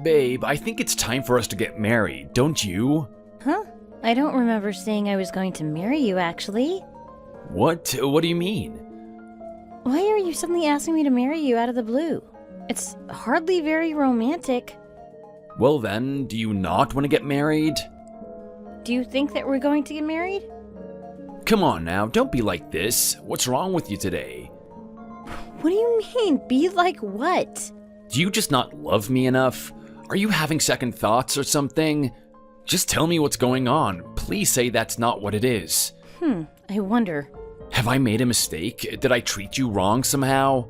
Babe, I think it's time for us to get married, don't you? Huh? I don't remember saying I was going to marry you, actually. What? What do you mean? Why are you suddenly asking me to marry you out of the blue? It's hardly very romantic. Well then, do you not want to get married? Do you think that we're going to get married? Come on now, don't be like this. What's wrong with you today? What do you mean, be like what? Do you just not love me enough? Are you having second thoughts or something? Just tell me what's going on. Please say that's not what it is. I wonder. Have I made a mistake? Did I treat you wrong somehow?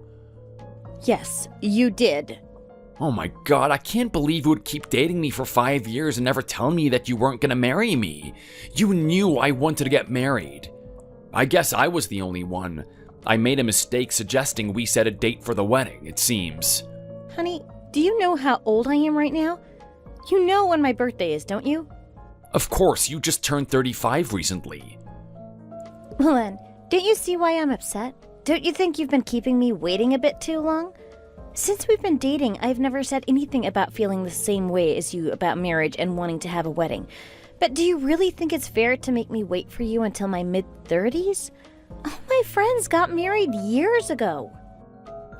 Yes, you did. Oh my god, I can't believe you would keep dating me for 5 years and never tell me that you weren't gonna marry me. You knew I wanted to get married. I guess I was the only one. I made a mistake suggesting we set a date for the wedding, it seems. Honey, do you know how old I am right now? You know when my birthday is, don't you? Of course, you just turned 35 recently. Well then, don't you see why I'm upset? Don't you think you've been keeping me waiting a bit too long? Since we've been dating, I've never said anything about feeling the same way as you about marriage and wanting to have a wedding. But do you really think it's fair to make me wait for you until my mid-30s? All my friends got married years ago.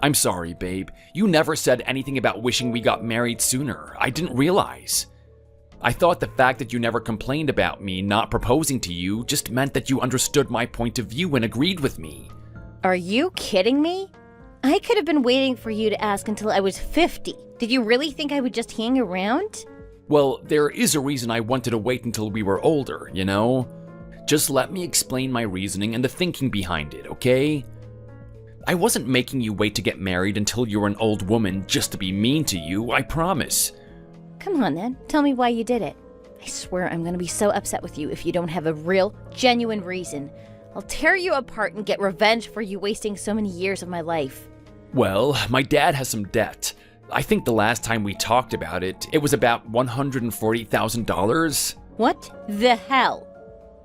I'm sorry, babe. You never said anything about wishing we got married sooner. I didn't realize. I thought the fact that you never complained about me not proposing to you just meant that you understood my point of view and agreed with me. Are you kidding me? I could have been waiting for you to ask until I was 50. Did you really think I would just hang around? Well, there is a reason I wanted to wait until we were older, you know? Just let me explain my reasoning and the thinking behind it, okay? I wasn't making you wait to get married until you were an old woman just to be mean to you, I promise. Come on then, tell me why you did it. I swear I'm gonna be so upset with you if you don't have a real, genuine reason. I'll tear you apart and get revenge for you wasting so many years of my life. Well, my dad has some debt. I think the last time we talked about it, it was about $140,000. What the hell?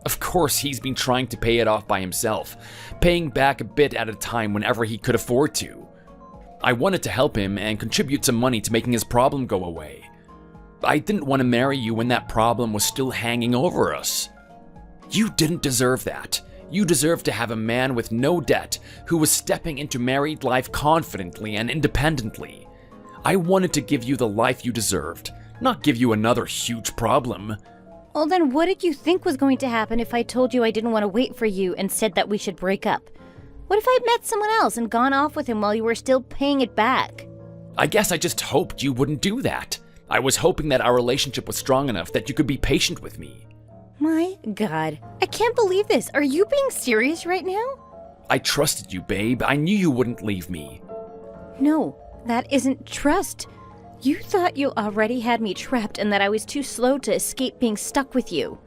Of course, he's been trying to pay it off by himself, paying back a bit at a time whenever he could afford to. I wanted to help him and contribute some money to making his problem go away. I didn't want to marry you when that problem was still hanging over us. You didn't deserve that. You deserve to have a man with no debt who was stepping into married life confidently and independently. I wanted to give you the life you deserved, not give you another huge problem. Well then what did you think was going to happen if I told you I didn't want to wait for you and said that we should break up? What if I'd met someone else and gone off with him while you were still paying it back? I guess I just hoped you wouldn't do that. I was hoping that our relationship was strong enough that you could be patient with me. My God, I can't believe this. Are you being serious right now? I trusted you, babe. I knew you wouldn't leave me. No, that isn't trust. You thought you already had me trapped and that I was too slow to escape being stuck with you.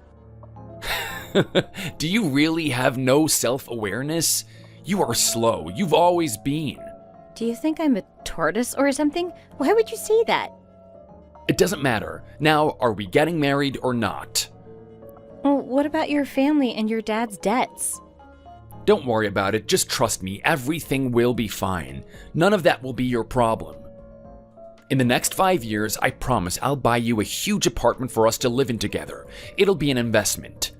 Do you really have no self-awareness? You are slow. You've always been. Do you think I'm a tortoise or something? Why would you say that? It doesn't matter. Now, are we getting married or not? Well, what about your family and your dad's debts? Don't worry about it. Just trust me. Everything will be fine. None of that will be your problem. In the next 5 years, I promise I'll buy you a huge apartment for us to live in together. It'll be an investment.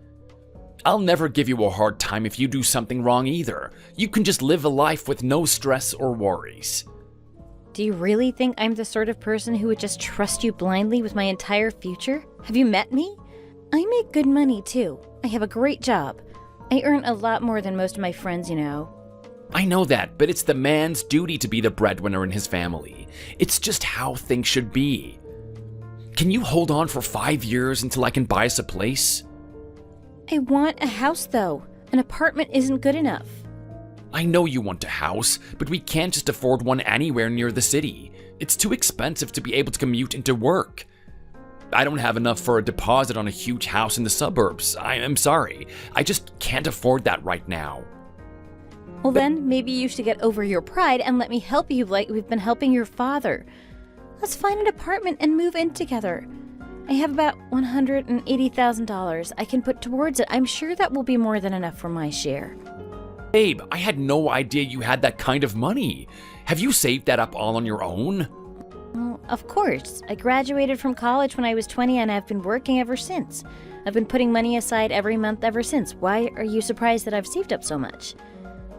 I'll never give you a hard time if you do something wrong either. You can just live a life with no stress or worries. Do you really think I'm the sort of person who would just trust you blindly with my entire future? Have you met me? I make good money too. I have a great job. I earn a lot more than most of my friends, you know. I know that, but it's the man's duty to be the breadwinner in his family. It's just how things should be. Can you hold on for 5 years until I can buy us a place? I want a house though. An apartment isn't good enough. I know you want a house, but we can't just afford one anywhere near the city. It's too expensive to be able to commute into work. I don't have enough for a deposit on a huge house in the suburbs. I'm sorry. I just can't afford that right now. Well then, maybe you should get over your pride and let me help you like we've been helping your father. Let's find an apartment and move in together. I have about $180,000 I can put towards it. I'm sure that will be more than enough for my share. Babe, I had no idea you had that kind of money. Have you saved that up all on your own? Well, of course. I graduated from college when I was 20 and I've been working ever since. I've been putting money aside every month ever since. Why are you surprised that I've saved up so much?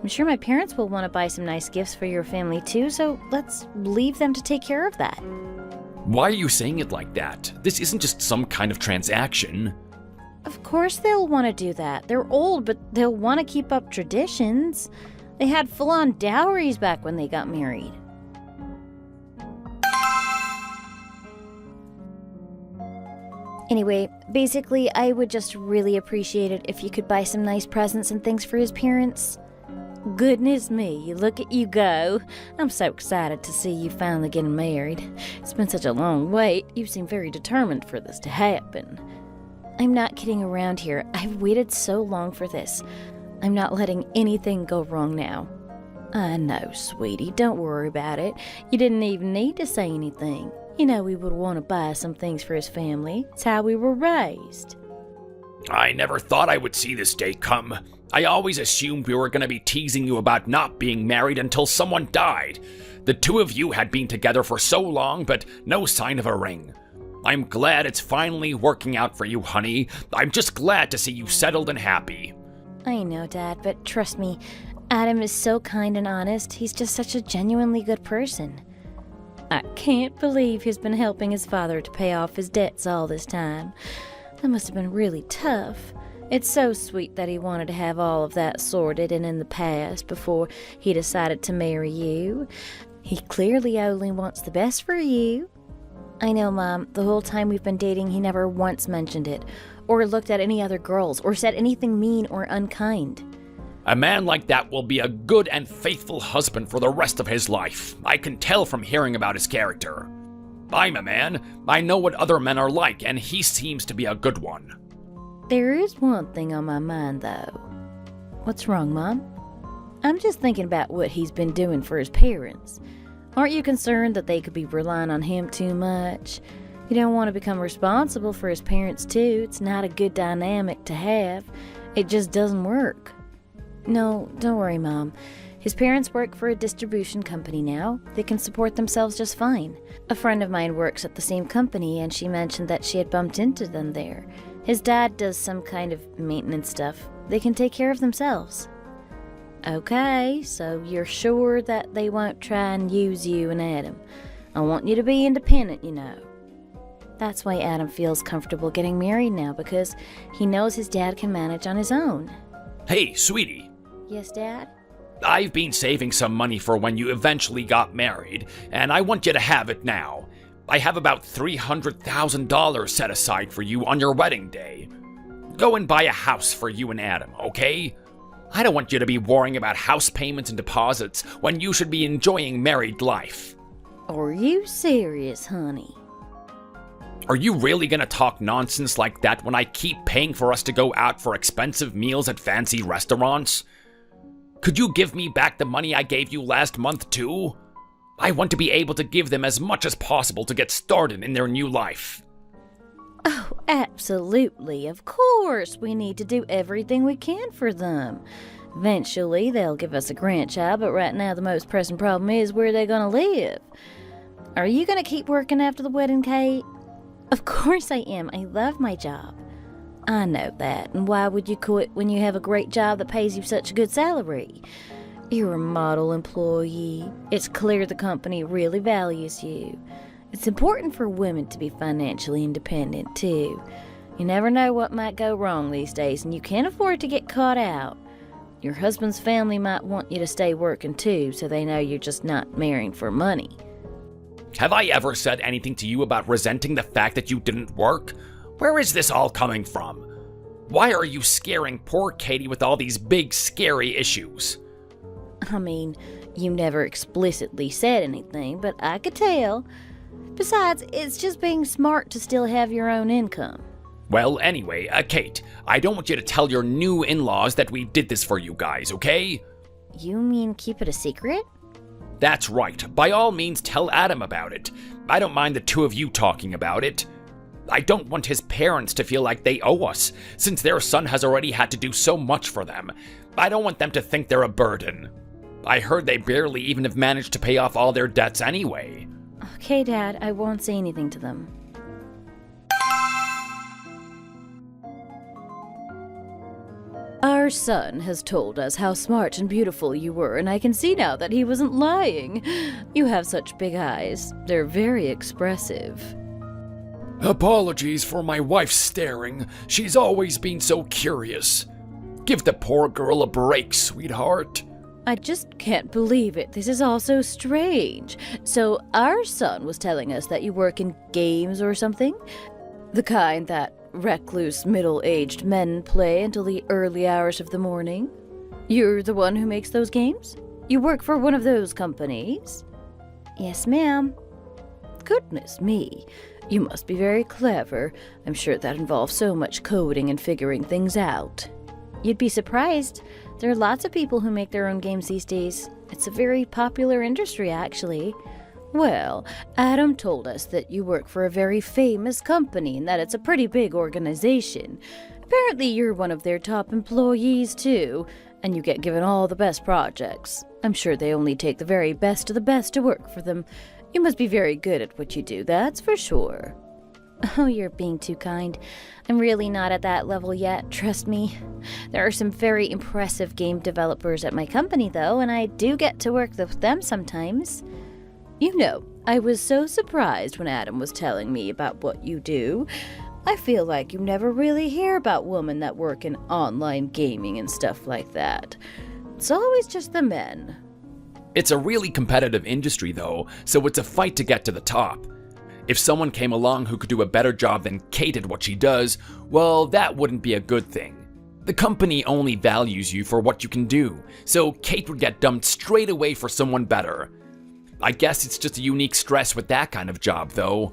I'm sure my parents will want to buy some nice gifts for your family too, so let's leave them to take care of that. Why are you saying it like that? This isn't just some kind of transaction. Of course they'll want to do that. They're old, but they'll want to keep up traditions. They had full-on dowries back when they got married. Anyway, basically, I would just really appreciate it if you could buy some nice presents and things for his parents. Goodness me, look at you go. I'm so excited to see you finally getting married. It's been such a long wait. You seem very determined for this to happen. I'm not kidding around here. I've waited so long for this. I'm not letting anything go wrong now. I know, sweetie. Don't worry about it. You didn't even need to say anything. You know we would want to buy some things for his family. It's how we were raised. I never thought I would see this day come. I always assumed we were going to be teasing you about not being married until someone died. The two of you had been together for so long, but no sign of a ring. I'm glad it's finally working out for you, honey. I'm just glad to see you settled and happy. I know, Dad, but trust me, Adam is so kind and honest. He's just such a genuinely good person. I can't believe he's been helping his father to pay off his debts all this time. That must have been really tough. It's so sweet that he wanted to have all of that sorted and in the past before he decided to marry you. He clearly only wants the best for you. I know, Mom, the whole time we've been dating, he never once mentioned it, or looked at any other girls, or said anything mean or unkind. A man like that will be a good and faithful husband for the rest of his life. I can tell from hearing about his character. I'm a man. I know what other men are like, and he seems to be a good one. There is one thing on my mind, though. What's wrong, Mom? I'm just thinking about what he's been doing for his parents. Aren't you concerned that they could be relying on him too much? You don't want to become responsible for his parents, too. It's not a good dynamic to have. It just doesn't work. No, don't worry, Mom. His parents work for a distribution company now. They can support themselves just fine. A friend of mine works at the same company, and she mentioned that she had bumped into them there. His dad does some kind of maintenance stuff. They can take care of themselves. Okay, so you're sure that they won't try and use you and Adam. I want you to be independent, you know. That's why Adam feels comfortable getting married now, because he knows his dad can manage on his own. Hey, sweetie. Yes, Dad? I've been saving some money for when you eventually got married, and I want you to have it now. I have about $300,000 set aside for you on your wedding day. Go and buy a house for you and Adam, okay? I don't want you to be worrying about house payments and deposits when you should be enjoying married life. Are you serious, honey? Are you really gonna talk nonsense like that when I keep paying for us to go out for expensive meals at fancy restaurants? Could you give me back the money I gave you last month too? I want to be able to give them as much as possible to get started in their new life. Oh, absolutely. Of course, we need to do everything we can for them. Eventually, they'll give us a grandchild, but right now the most pressing problem is where they're gonna live. Are you gonna keep working after the wedding, Kate? Of course I am. I love my job. I know that, and why would you quit when you have a great job that pays you such a good salary? You're a model employee. It's clear the company really values you. It's important for women to be financially independent, too. You never know what might go wrong these days, and you can't afford to get caught out. Your husband's family might want you to stay working, too, so they know you're just not marrying for money. Have I ever said anything to you about resenting the fact that you didn't work? Where is this all coming from? Why are you scaring poor Katie with all these big, scary issues? I mean, you never explicitly said anything, but I could tell. Besides, it's just being smart to still have your own income. Well, anyway, Kate, I don't want you to tell your new in-laws that we did this for you guys, okay? You mean keep it a secret? That's right. By all means, tell Adam about it. I don't mind the two of you talking about it. I don't want his parents to feel like they owe us, since their son has already had to do so much for them. I don't want them to think they're a burden. I heard they barely even have managed to pay off all their debts anyway. Okay, Dad, I won't say anything to them. Our son has told us how smart and beautiful you were, and I can see now that he wasn't lying. You have such big eyes. They're very expressive. Apologies for my wife staring. She's always been so curious. Give the poor girl a break, sweetheart. I just can't believe it. This is all so strange. So, our son was telling us that you work in games or something? The kind that recluse, middle-aged men play until the early hours of the morning? You're the one who makes those games? You work for one of those companies? Yes, ma'am. Goodness me. You must be very clever. I'm sure that involves so much coding and figuring things out. You'd be surprised. There are lots of people who make their own games these days. It's a very popular industry, actually. Well, Adam told us that you work for a very famous company and that it's a pretty big organization. Apparently you're one of their top employees, too, and you get given all the best projects. I'm sure they only take the very best of the best to work for them. You must be very good at what you do, that's for sure. Oh, you're being too kind. I'm really not at that level yet, trust me. There are some very impressive game developers at my company, though, and I do get to work with them sometimes. You know, I was so surprised when Adam was telling me about what you do. I feel like you never really hear about women that work in online gaming and stuff like that. It's always just the men. It's a really competitive industry, though, so it's a fight to get to the top. If someone came along who could do a better job than Kate at what she does, well, that wouldn't be a good thing. The company only values you for what you can do, so Kate would get dumped straight away for someone better. I guess it's just a unique stress with that kind of job, though.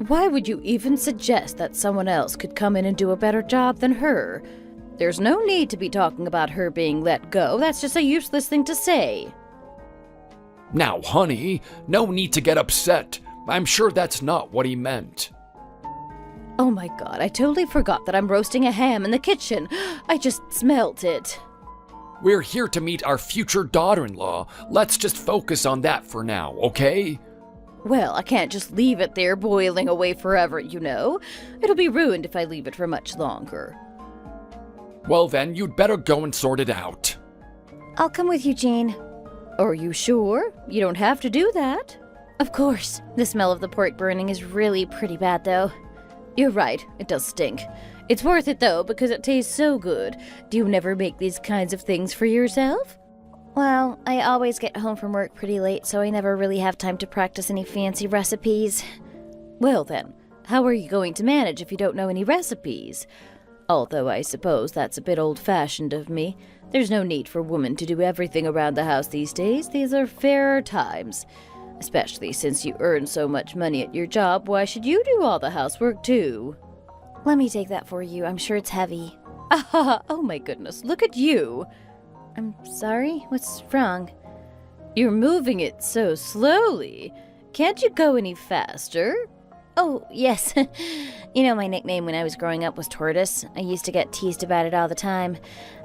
Why would you even suggest that someone else could come in and do a better job than her? There's no need to be talking about her being let go. That's just a useless thing to say. Now, honey, no need to get upset. I'm sure that's not what he meant. Oh my god, I totally forgot that I'm roasting a ham in the kitchen. I just smelt it. We're here to meet our future daughter-in-law. Let's just focus on that for now, okay? Well, I can't just leave it there boiling away forever, you know. It'll be ruined if I leave it for much longer. Well then, you'd better go and sort it out. I'll come with you, Jane. Are you sure? You don't have to do that. Of course. The smell of the pork burning is really pretty bad, though. You're right, it does stink. It's worth it, though, because it tastes so good. Do you never make these kinds of things for yourself? Well, I always get home from work pretty late, so I never really have time to practice any fancy recipes. Well then, how are you going to manage if you don't know any recipes? Although I suppose that's a bit old-fashioned of me. There's no need for women to do everything around the house these days. These are fairer times. Especially since you earn so much money at your job, why should you do all the housework too? Let me take that for you. I'm sure it's heavy. Ah, oh my goodness, look at you. I'm sorry? What's wrong? You're moving it so slowly. Can't you go any faster? Oh, yes. You know, my nickname when I was growing up was Tortoise. I used to get teased about it all the time.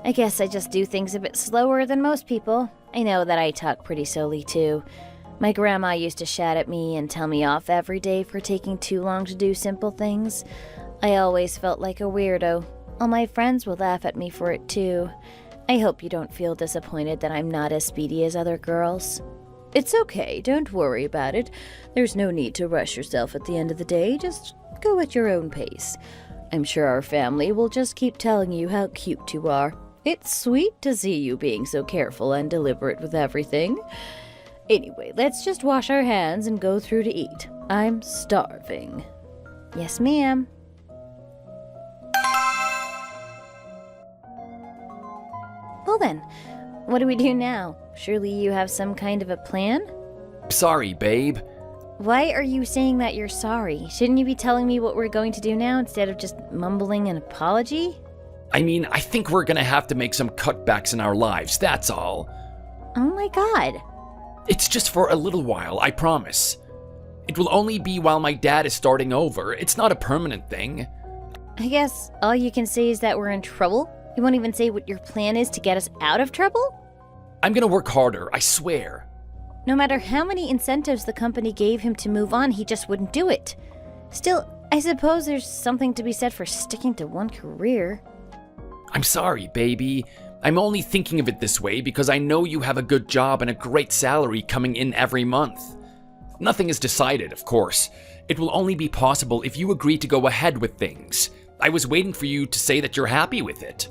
I guess I just do things a bit slower than most people. I know that I talk pretty slowly too. My grandma used to shout at me and tell me off every day for taking too long to do simple things. I always felt like a weirdo. All my friends would laugh at me for it too. I hope you don't feel disappointed that I'm not as speedy as other girls. It's okay, don't worry about it. There's no need to rush yourself at the end of the day, just go at your own pace. I'm sure our family will just keep telling you how cute you are. It's sweet to see you being so careful and deliberate with everything. Anyway, let's just wash our hands and go through to eat. I'm starving. Yes, ma'am. Well then, what do we do now? Surely you have some kind of a plan? Sorry, babe. Why are you saying that you're sorry? Shouldn't you be telling me what we're going to do now instead of just mumbling an apology? I mean, I think we're gonna have to make some cutbacks in our lives, that's all. Oh my god. It's just for a little while, I promise. It will only be while my dad is starting over. It's not a permanent thing. I guess all you can say is that we're in trouble? You won't even say what your plan is to get us out of trouble? I'm gonna work harder, I swear. No matter how many incentives the company gave him to move on, he just wouldn't do it. Still, I suppose there's something to be said for sticking to one career. I'm sorry, baby. I'm only thinking of it this way because I know you have a good job and a great salary coming in every month. Nothing is decided, of course. It will only be possible if you agree to go ahead with things. I was waiting for you to say that you're happy with it.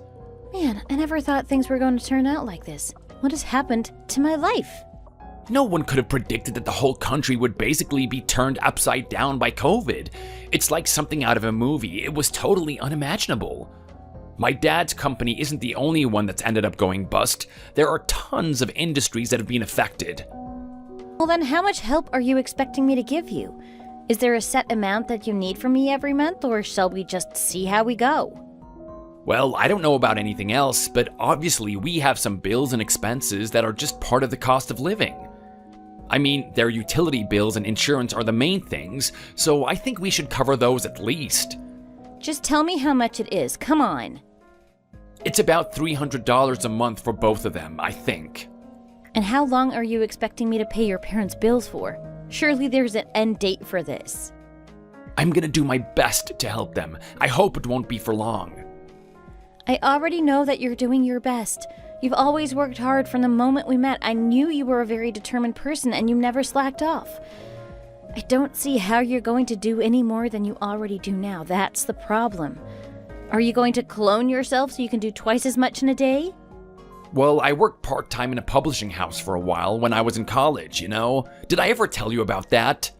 Man, I never thought things were going to turn out like this. What has happened to my life? No one could have predicted that the whole country would basically be turned upside down by COVID. It's like something out of a movie. It was totally unimaginable. My dad's company isn't the only one that's ended up going bust. There are tons of industries that have been affected. Well then, how much help are you expecting me to give you? Is there a set amount that you need from me every month, or shall we just see how we go? Well, I don't know about anything else, but obviously we have some bills and expenses that are just part of the cost of living. I mean, their utility bills and insurance are the main things, so I think we should cover those at least. Just tell me how much it is, come on. It's about $300 a month for both of them, I think. And how long are you expecting me to pay your parents' bills for? Surely there's an end date for this. I'm gonna do my best to help them. I hope it won't be for long. I already know that you're doing your best. You've always worked hard from the moment we met. I knew you were a very determined person and you never slacked off. I don't see how you're going to do any more than you already do now. That's the problem. Are you going to clone yourself so you can do twice as much in a day? Well, I worked part-time in a publishing house for a while when I was in college, you know? Did I ever tell you about that?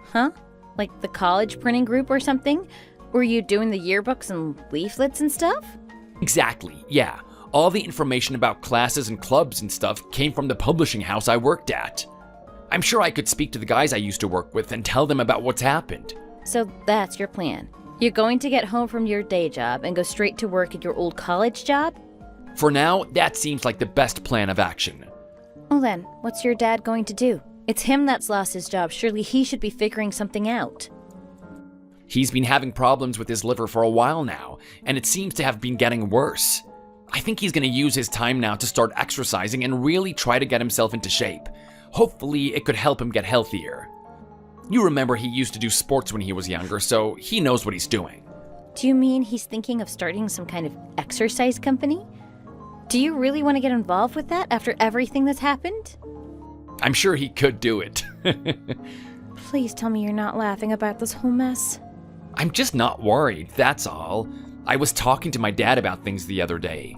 Huh? Like the college printing group or something? Were you doing the yearbooks and leaflets and stuff? Exactly, yeah. All the information about classes and clubs and stuff came from the publishing house I worked at. I'm sure I could speak to the guys I used to work with and tell them about what's happened. So that's your plan. You're going to get home from your day job and go straight to work at your old college job? For now, that seems like the best plan of action. Well then, what's your dad going to do? It's him that's lost his job. Surely he should be figuring something out. He's been having problems with his liver for a while now, and it seems to have been getting worse. I think he's going to use his time now to start exercising and really try to get himself into shape. Hopefully, it could help him get healthier. You remember he used to do sports when he was younger, so he knows what he's doing. Do you mean he's thinking of starting some kind of exercise company? Do you really want to get involved with that after everything that's happened? I'm sure he could do it. Please tell me you're not laughing about this whole mess. I'm just not worried, that's all. I was talking to my dad about things the other day.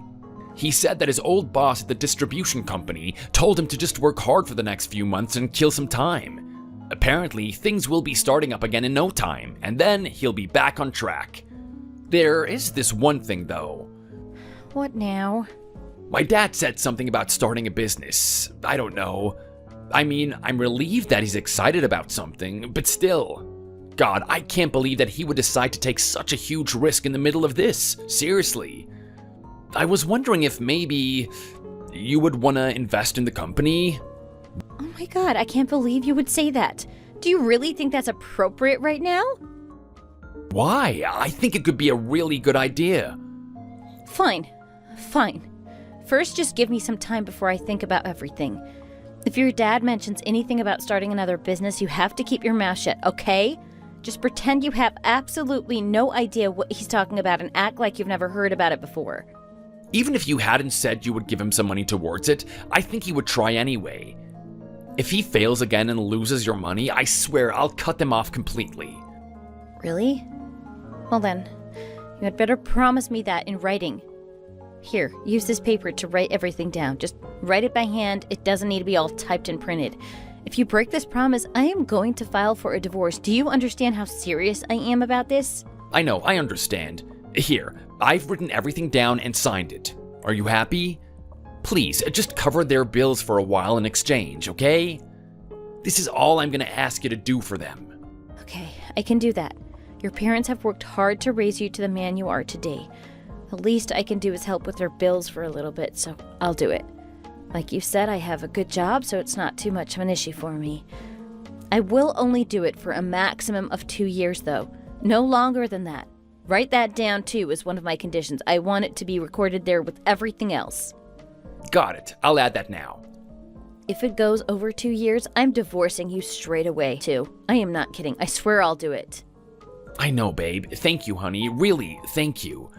He said that his old boss at the distribution company told him to just work hard for the next few months and kill some time. Apparently, things will be starting up again in no time, and then he'll be back on track. There is this one thing, though. What now? My dad said something about starting a business. I don't know. I mean, I'm relieved that he's excited about something, but still. God, I can't believe that he would decide to take such a huge risk in the middle of this. Seriously. I was wondering if maybe you would want to invest in the company? Oh my god, I can't believe you would say that. Do you really think that's appropriate right now? Why? I think it could be a really good idea. Fine. First, just give me some time before I think about everything. If your dad mentions anything about starting another business, you have to keep your mouth shut, okay? Just pretend you have absolutely no idea what he's talking about and act like you've never heard about it before. Even if you hadn't said you would give him some money towards it, I think he would try anyway. If he fails again and loses your money, I swear I'll cut them off completely. Really? Well then, you had better promise me that in writing. Here, use this paper to write everything down. Just write it by hand. It doesn't need to be all typed and printed. If you break this promise, I am going to file for a divorce. Do you understand how serious I am about this? I know, I understand. Here, I've written everything down and signed it. Are you happy? Please, just cover their bills for a while in exchange, okay? This is all I'm gonna ask you to do for them. Okay, I can do that. Your parents have worked hard to raise you to the man you are today. The least I can do is help with their bills for a little bit, so I'll do it. Like you said, I have a good job, so it's not too much of an issue for me. I will only do it for a maximum of 2 years, though. No longer than that. Write that down, too, as one of my conditions. I want it to be recorded there with everything else. Got it. I'll add that now. If it goes over 2 years, I'm divorcing you straight away, too. I am not kidding. I swear I'll do it. I know, babe. Thank you, honey. Really, thank you.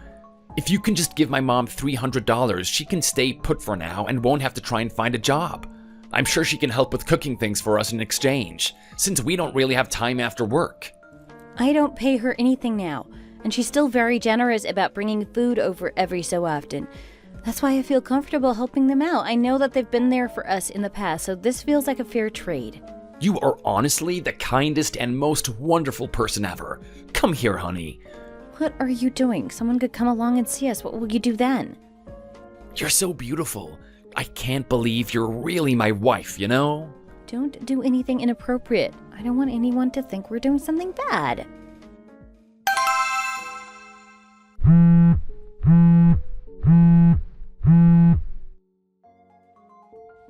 If you can just give my mom $300, she can stay put for now and won't have to try and find a job. I'm sure she can help with cooking things for us in exchange, since we don't really have time after work. I don't pay her anything now, and she's still very generous about bringing food over every so often. That's why I feel comfortable helping them out. I know that they've been there for us in the past, so this feels like a fair trade. You are honestly the kindest and most wonderful person ever. Come here, honey. What are you doing? Someone could come along and see us. What will you do then? You're so beautiful. I can't believe you're really my wife, you know? Don't do anything inappropriate. I don't want anyone to think we're doing something bad.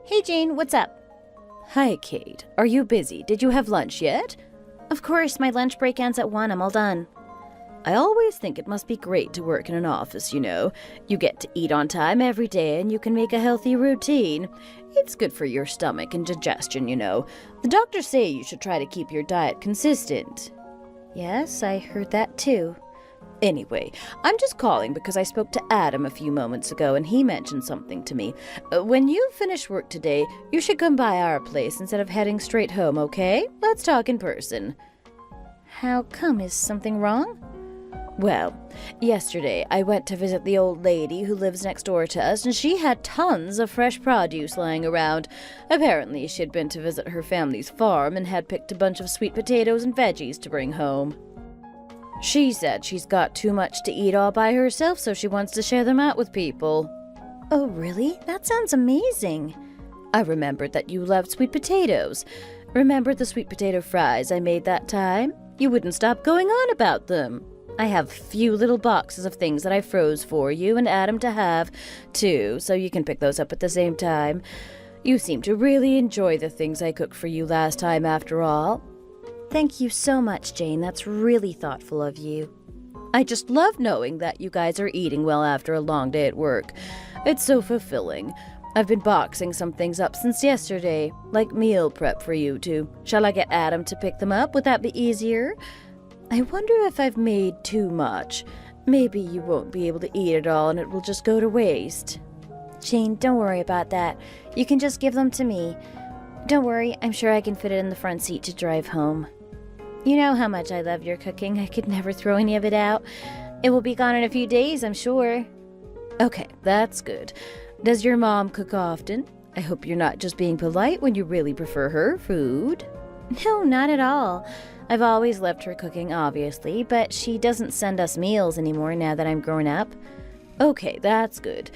Hey Jane, what's up? Hi Kate, are you busy? Did you have lunch yet? Of course, my lunch break ends at 1. I'm all done. I always think it must be great to work in an office, you know. You get to eat on time every day and you can make a healthy routine. It's good for your stomach and digestion, you know. The doctors say you should try to keep your diet consistent. Yes, I heard that too. Anyway, I'm just calling because I spoke to Adam a few moments ago and he mentioned something to me. When you finish work today, you should come by our place instead of heading straight home, okay? Let's talk in person. How come? Is something wrong? Well, yesterday I went to visit the old lady who lives next door to us, and she had tons of fresh produce lying around. Apparently, she'd been to visit her family's farm and had picked a bunch of sweet potatoes and veggies to bring home. She said she's got too much to eat all by herself, so she wants to share them out with people. Oh, really? That sounds amazing. I remembered that you loved sweet potatoes. Remember the sweet potato fries I made that time? You wouldn't stop going on about them. I have a few little boxes of things that I froze for you and Adam to have, too, so you can pick those up at the same time. You seem to really enjoy the things I cooked for you last time, after all. Thank you so much, Jane. That's really thoughtful of you. I just love knowing that you guys are eating well after a long day at work. It's so fulfilling. I've been boxing some things up since yesterday, like meal prep for you two. Shall I get Adam to pick them up? Would that be easier? I wonder if I've made too much. Maybe you won't be able to eat it all and it will just go to waste. Jane, don't worry about that. You can just give them to me. Don't worry, I'm sure I can fit it in the front seat to drive home. You know how much I love your cooking. I could never throw any of it out. It will be gone in a few days, I'm sure. Okay, that's good. Does your mom cook often? I hope you're not just being polite when you really prefer her food. No, not at all. I've always loved her cooking, obviously, but she doesn't send us meals anymore now that I'm grown up. Okay, that's good.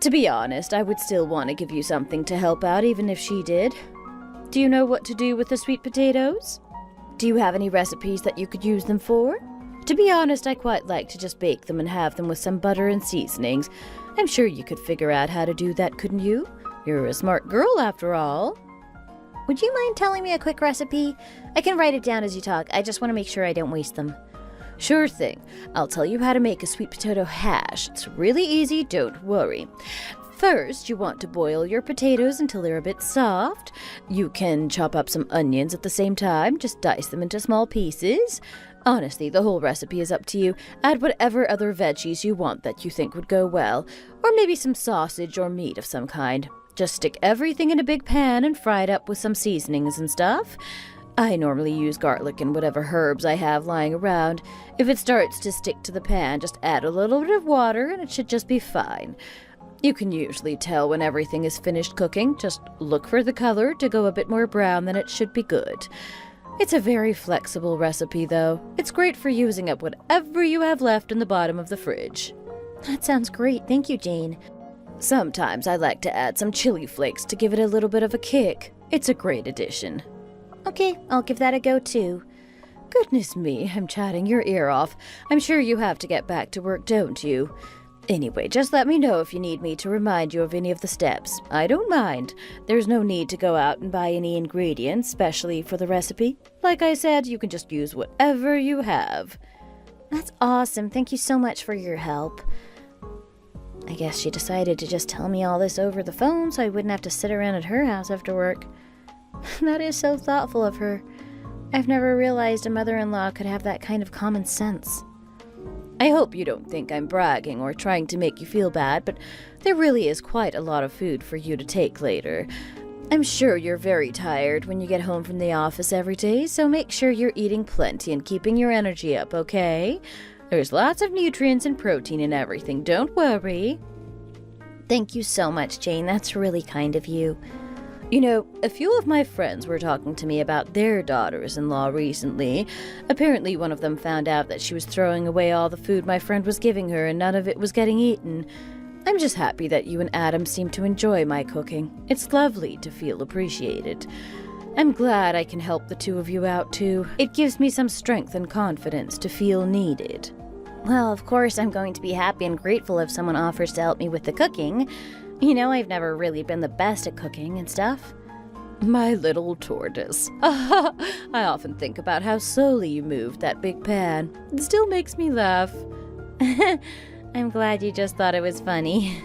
To be honest, I would still want to give you something to help out, even if she did. Do you know what to do with the sweet potatoes? Do you have any recipes that you could use them for? To be honest, I quite like to just bake them and have them with some butter and seasonings. I'm sure you could figure out how to do that, couldn't you? You're a smart girl, after all. Would you mind telling me a quick recipe? I can write it down as you talk. I just want to make sure I don't waste them. Sure thing. I'll tell you how to make a sweet potato hash. It's really easy, don't worry. First, you want to boil your potatoes until they're a bit soft. You can chop up some onions at the same time. Just dice them into small pieces. Honestly, the whole recipe is up to you. Add whatever other veggies you want that you think would go well. Or maybe some sausage or meat of some kind. Just stick everything in a big pan and fry it up with some seasonings and stuff. I normally use garlic and whatever herbs I have lying around. If it starts to stick to the pan, just add a little bit of water and it should just be fine. You can usually tell when everything is finished cooking. Just look for the color to go a bit more brown, then it should be good. It's a very flexible recipe, though. It's great for using up whatever you have left in the bottom of the fridge. That sounds great. Thank you, Jane. Sometimes I like to add some chili flakes to give it a little bit of a kick. It's a great addition. Okay, I'll give that a go too. Goodness me, I'm chatting your ear off. I'm sure you have to get back to work, don't you? Anyway, just let me know if you need me to remind you of any of the steps. I don't mind. There's no need to go out and buy any ingredients, especially for the recipe. Like I said, you can just use whatever you have. That's awesome. Thank you so much for your help. I guess she decided to just tell me all this over the phone so I wouldn't have to sit around at her house after work. That is so thoughtful of her. I've never realized a mother-in-law could have that kind of common sense. I hope you don't think I'm bragging or trying to make you feel bad, but there really is quite a lot of food for you to take later. I'm sure you're very tired when you get home from the office every day, so make sure you're eating plenty and keeping your energy up, okay? There's lots of nutrients and protein in everything, don't worry. Thank you so much, Jane. That's really kind of you. You know, a few of my friends were talking to me about their daughters-in-law recently. Apparently one of them found out that she was throwing away all the food my friend was giving her and none of it was getting eaten. I'm just happy that you and Adam seem to enjoy my cooking. It's lovely to feel appreciated. I'm glad I can help the two of you out too. It gives me some strength and confidence to feel needed. Well, of course I'm going to be happy and grateful if someone offers to help me with the cooking. You know, I've never really been the best at cooking and stuff. My little tortoise. I often think about how slowly you moved that big pan. It still makes me laugh. I'm glad you just thought it was funny.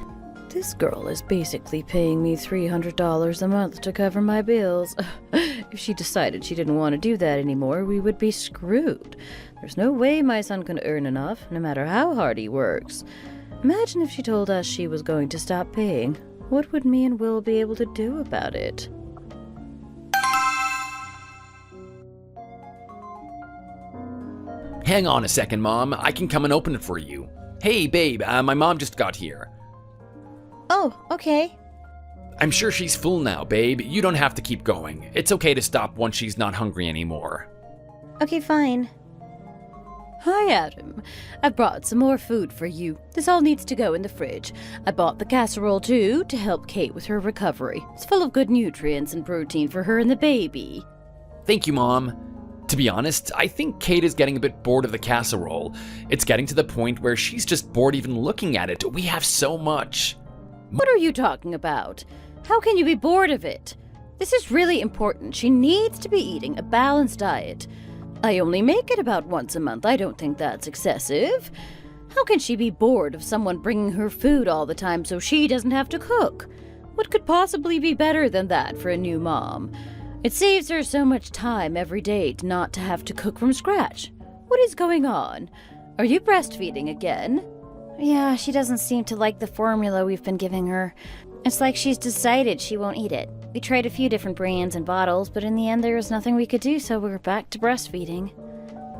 This girl is basically paying me $300 a month to cover my bills. If she decided she didn't want to do that anymore, we would be screwed. There's no way my son can earn enough, no matter how hard he works. Imagine if she told us she was going to stop paying. What would me and Will be able to do about it? Hang on a second, Mom. I can come and open it for you. Hey, babe, my mom just got here. Oh, okay. I'm sure she's full now, babe. You don't have to keep going. It's okay to stop once she's not hungry anymore. Okay, fine. Hi, Adam. I've brought some more food for you. This all needs to go in the fridge. I bought the casserole, too, to help Kate with her recovery. It's full of good nutrients and protein for her and the baby. Thank you, Mom. To be honest, I think Kate is getting a bit bored of the casserole. It's getting to the point where she's just bored even looking at it. We have so much. What are you talking about? How can you be bored of it? This is really important. She needs to be eating a balanced diet. I only make it about once a month. I don't think that's excessive. How can she be bored of someone bringing her food all the time so she doesn't have to cook? What could possibly be better than that for a new mom? It saves her so much time every day not to have to cook from scratch. What is going on? Are you breastfeeding again? Yeah, she doesn't seem to like the formula we've been giving her. It's like she's decided she won't eat it. We tried a few different brands and bottles, but in the end there was nothing we could do, so we're back to breastfeeding.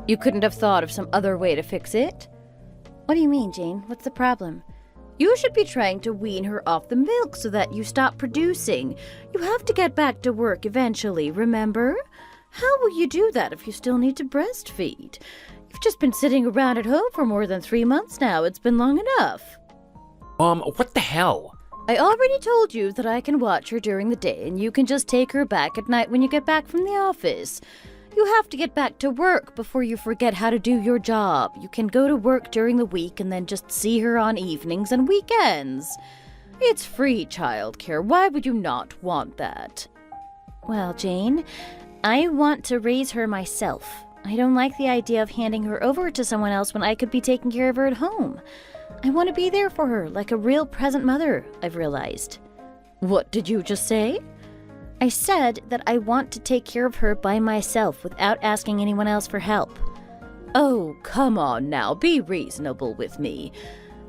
You couldn't have thought of some other way to fix it? What do you mean, Jane? What's the problem? You should be trying to wean her off the milk so that you stop producing. You have to get back to work eventually, remember? How will you do that if you still need to breastfeed? You've just been sitting around at home for more than 3 months now. It's been long enough. What the hell? I already told you that I can watch her during the day and you can just take her back at night when you get back from the office. You have to get back to work before you forget how to do your job. You can go to work during the week and then just see her on evenings and weekends. It's free childcare. Why would you not want that? Well, Jane, I want to raise her myself. I don't like the idea of handing her over to someone else when I could be taking care of her at home. I want to be there for her, like a real present mother, I've realized. What did you just say? I said that I want to take care of her by myself without asking anyone else for help. Oh, come on now, be reasonable with me.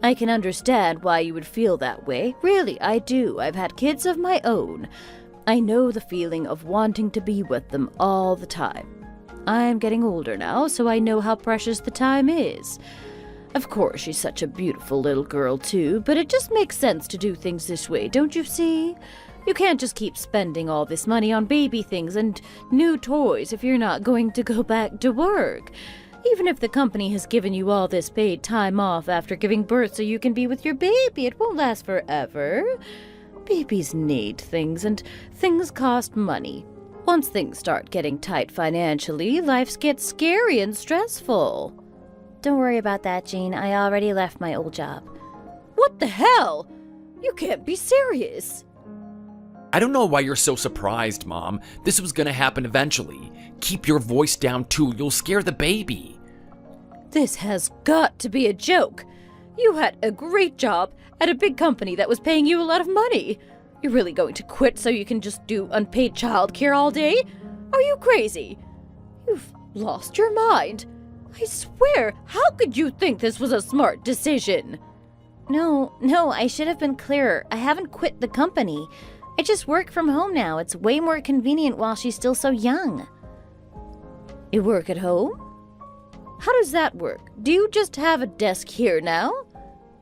I can understand why you would feel that way. Really, I do. I've had kids of my own. I know the feeling of wanting to be with them all the time. I'm getting older now, so I know how precious the time is. Of course, she's such a beautiful little girl, too, but it just makes sense to do things this way, don't you see? You can't just keep spending all this money on baby things and new toys if you're not going to go back to work. Even if the company has given you all this paid time off after giving birth so you can be with your baby, it won't last forever. Babies need things, and things cost money. Once things start getting tight financially, life gets scary and stressful. Don't worry about that, Jean. I already left my old job. What the hell? You can't be serious. I don't know why you're so surprised, Mom. This was gonna happen eventually. Keep your voice down too, you'll scare the baby. This has got to be a joke. You had a great job, at a big company that was paying you a lot of money. You're really going to quit so you can just do unpaid childcare all day? Are you crazy? You've lost your mind. I swear, how could you think this was a smart decision? No, I should have been clearer. I haven't quit the company. I just work from home now. It's way more convenient while she's still so young. You work at home? How does that work? Do you just have a desk here now?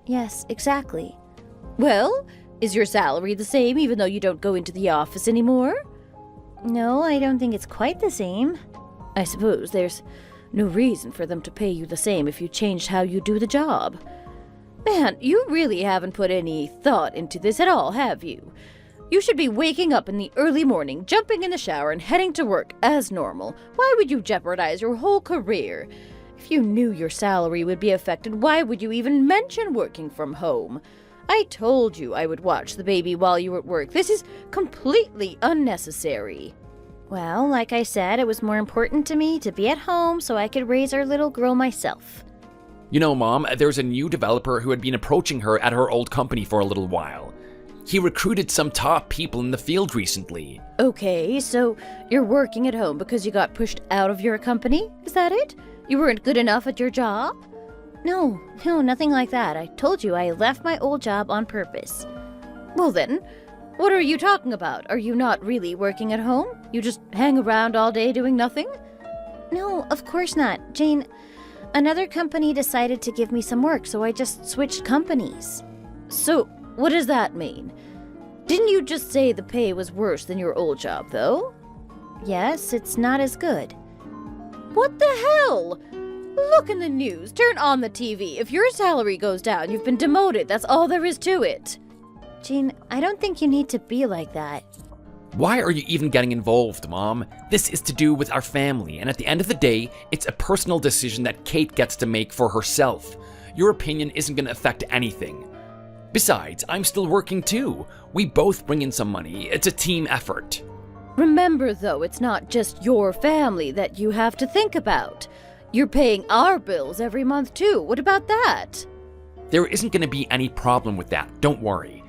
Yes, exactly. Well, is your salary the same even though you don't go into the office anymore? No, I don't think it's quite the same. I suppose there's no reason for them to pay you the same if you changed how you do the job. Man, you really haven't put any thought into this at all, have you? You should be waking up in the early morning, jumping in the shower, and heading to work as normal. Why would you jeopardize your whole career? If you knew your salary would be affected, why would you even mention working from home? I told you I would watch the baby while you were at work. This is completely unnecessary. Well, like I said, it was more important to me to be at home so I could raise our little girl myself. You know, Mom, there's a new developer who had been approaching her at her old company for a little while. He recruited some top people in the field recently. Okay, so you're working at home because you got pushed out of your company? Is that it? You weren't good enough at your job? No, nothing like that. I told you I left my old job on purpose. Well then, what are you talking about? Are you not really working at home? You just hang around all day doing nothing? No, of course not. Jane, another company decided to give me some work, so I just switched companies. So, what does that mean? Didn't you just say the pay was worse than your old job, though? Yes, it's not as good. What the hell? Look in the news, turn on the TV. If your salary goes down, you've been demoted. That's all there is to it. Jean, I don't think you need to be like that. Why are you even getting involved, Mom? This is to do with our family, and at the end of the day, it's a personal decision that Kate gets to make for herself. Your opinion isn't going to affect anything. Besides, I'm still working too. We both bring in some money. It's a team effort. Remember, though, it's not just your family that you have to think about. You're paying our bills every month, too. What about that? There isn't going to be any problem with that. Don't worry.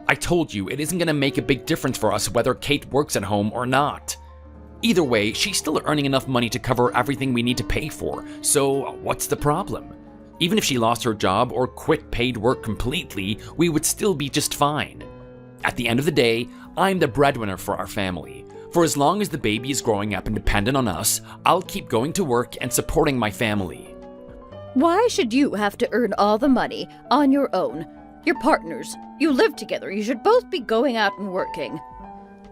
I told you it isn't going to make a big difference for us whether Kate works at home or not. Either way, she's still earning enough money to cover everything we need to pay for, so what's the problem? Even if she lost her job or quit paid work completely, we would still be just fine. At the end of the day, I'm the breadwinner for our family. For as long as the baby is growing up and dependent on us, I'll keep going to work and supporting my family. Why should you have to earn all the money on your own? You're partners. You live together. You should both be going out and working.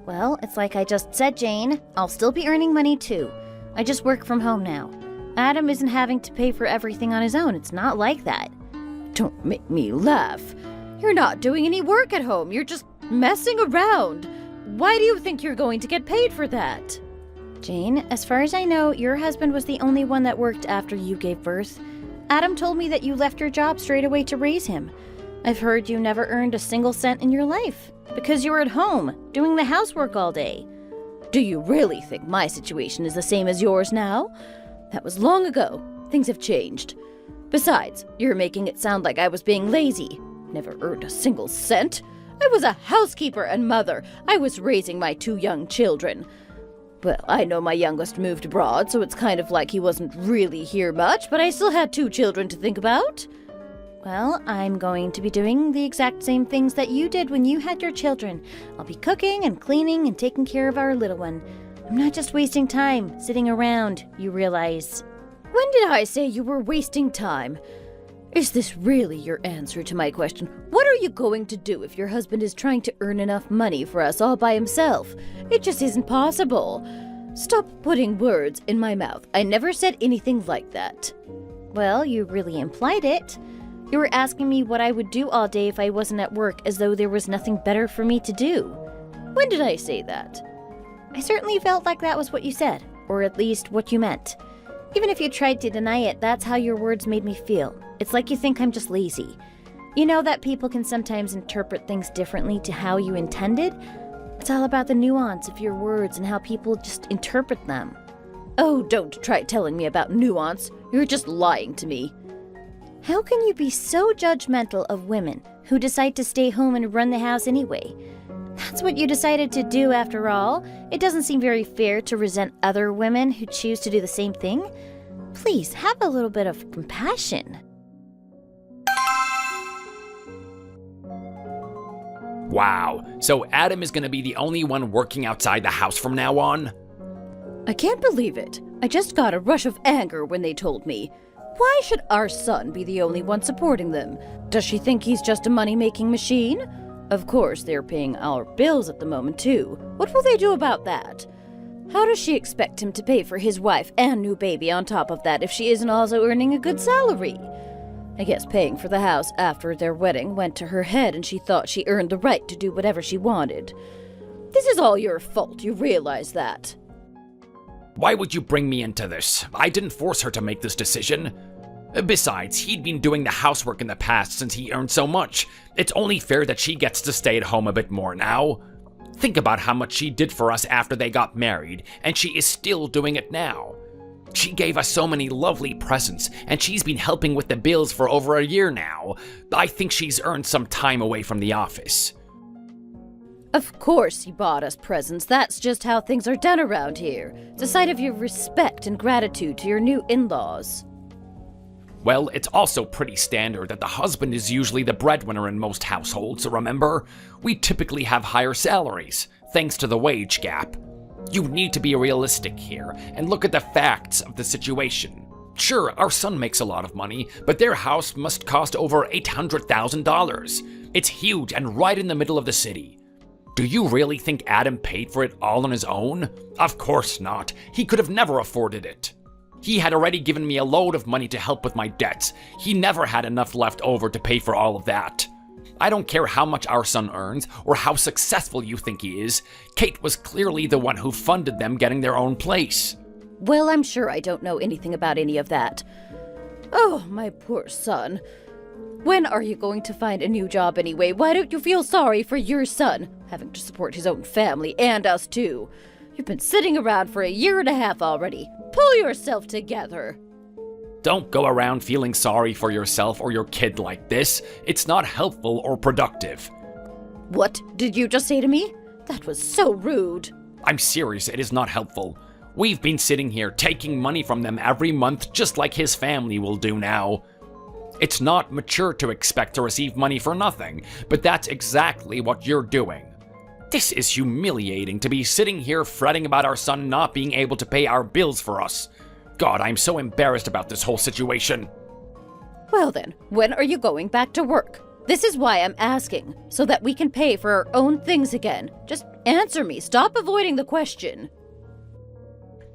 Well, it's like I just said, Jane. I'll still be earning money too. I just work from home now. Adam isn't having to pay for everything on his own. It's not like that. Don't make me laugh. You're not doing any work at home. You're just messing around. Why do you think you're going to get paid for that? Jane, as far as I know, your husband was the only one that worked after you gave birth. Adam told me that you left your job straight away to raise him. I've heard you never earned a single cent in your life because you were at home doing the housework all day. Do you really think my situation is the same as yours now? That was long ago. Things have changed. Besides, you're making it sound like I was being lazy. Never earned a single cent. I was a housekeeper and mother. I was raising my 2 young children. Well, I know my youngest moved abroad, so it's kind of like he wasn't really here much, but I still had 2 children to think about. Well, I'm going to be doing the exact same things that you did when you had your children. I'll be cooking and cleaning and taking care of our little one. I'm not just wasting time sitting around, you realize. When did I say you were wasting time? Is this really your answer to my question? What are you going to do if your husband is trying to earn enough money for us all by himself? It just isn't possible. Stop putting words in my mouth. I never said anything like that. Well, you really implied it. You were asking me what I would do all day if I wasn't at work, as though there was nothing better for me to do. When did I say that? I certainly felt like that was what you said, or at least what you meant. Even if you tried to deny it, that's how your words made me feel. It's like you think I'm just lazy. You know that people can sometimes interpret things differently to how you intended? It's all about the nuance of your words and how people just interpret them. Oh, don't try telling me about nuance. You're just lying to me. How can you be so judgmental of women who decide to stay home and run the house anyway. That's what you decided to do after all. It doesn't seem very fair to resent other women who choose to do the same thing. Please, have a little bit of compassion. Wow, so Adam is gonna be the only one working outside the house from now on? I can't believe it. I just got a rush of anger when they told me. Why should our son be the only one supporting them? Does she think he's just a money-making machine? Of course, they're paying our bills at the moment, too. What will they do about that? How does she expect him to pay for his wife and new baby on top of that if she isn't also earning a good salary? I guess paying for the house after their wedding went to her head and she thought she earned the right to do whatever she wanted. This is all your fault, you realize that? Why would you bring me into this? I didn't force her to make this decision. Besides, he'd been doing the housework in the past since he earned so much. It's only fair that she gets to stay at home a bit more now. Think about how much she did for us after they got married, and she is still doing it now. She gave us so many lovely presents, and she's been helping with the bills for over a year now. I think she's earned some time away from the office. Of course he bought us presents. That's just how things are done around here. It's a sign of your respect and gratitude to your new in-laws. Well, it's also pretty standard that the husband is usually the breadwinner in most households, remember? We typically have higher salaries, thanks to the wage gap. You need to be realistic here and look at the facts of the situation. Sure, our son makes a lot of money, but their house must cost over $800,000. It's huge and right in the middle of the city. Do you really think Adam paid for it all on his own? Of course not. He could have never afforded it. He had already given me a load of money to help with my debts. He never had enough left over to pay for all of that. I don't care how much our son earns or how successful you think he is. Kate was clearly the one who funded them getting their own place. Well, I'm sure I don't know anything about any of that. Oh, my poor son. When are you going to find a new job anyway? Why don't you feel sorry for your son, having to support his own family and us too? You've been sitting around for a year and a half already. Pull yourself together. Don't go around feeling sorry for yourself or your kid like this. It's not helpful or productive. What did you just say to me? That was so rude. I'm serious, it is not helpful. We've been sitting here taking money from them every month just like his family will do now. It's not mature to expect to receive money for nothing, but that's exactly what you're doing. This is humiliating to be sitting here fretting about our son not being able to pay our bills for us. God, I'm so embarrassed about this whole situation. Well then, when are you going back to work? This is why I'm asking, so that we can pay for our own things again. Just answer me. Stop avoiding the question.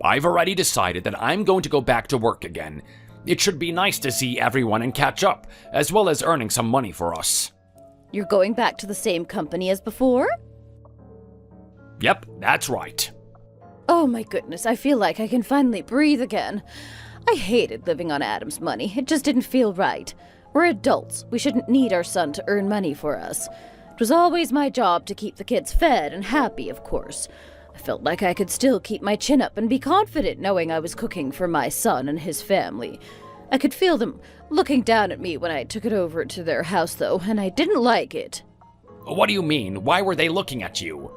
I've already decided that I'm going to go back to work again. It should be nice to see everyone and catch up, as well as earning some money for us. You're going back to the same company as before? Yep, that's right. Oh my goodness, I feel like I can finally breathe again. I hated living on Adam's money. It just didn't feel right. We're adults. We shouldn't need our son to earn money for us. It was always my job to keep the kids fed and happy, of course. I felt like I could still keep my chin up and be confident knowing I was cooking for my son and his family. I could feel them looking down at me when I took it over to their house, though, and I didn't like it. What do you mean? Why were they looking at you?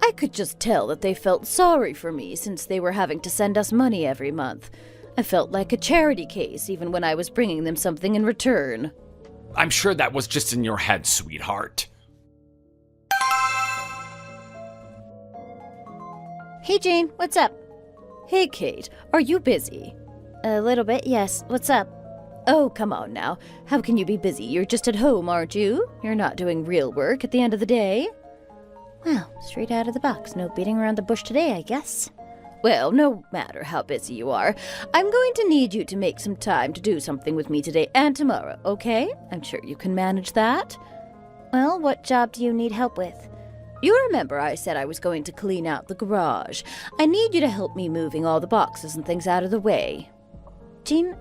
I could just tell that they felt sorry for me since they were having to send us money every month. I felt like a charity case even when I was bringing them something in return. I'm sure that was just in your head, sweetheart. Hey Jane, what's up? Hey Kate, are you busy? A little bit, yes. What's up? Oh, come on now. How can you be busy? You're just at home, aren't you? You're not doing real work at the end of the day. Well, straight out of the box. No beating around the bush today, I guess. Well, no matter how busy you are, I'm going to need you to make some time to do something with me today and tomorrow, okay? I'm sure you can manage that. Well, what job do you need help with? You remember I said I was going to clean out the garage. I need you to help me moving all the boxes and things out of the way. Jean,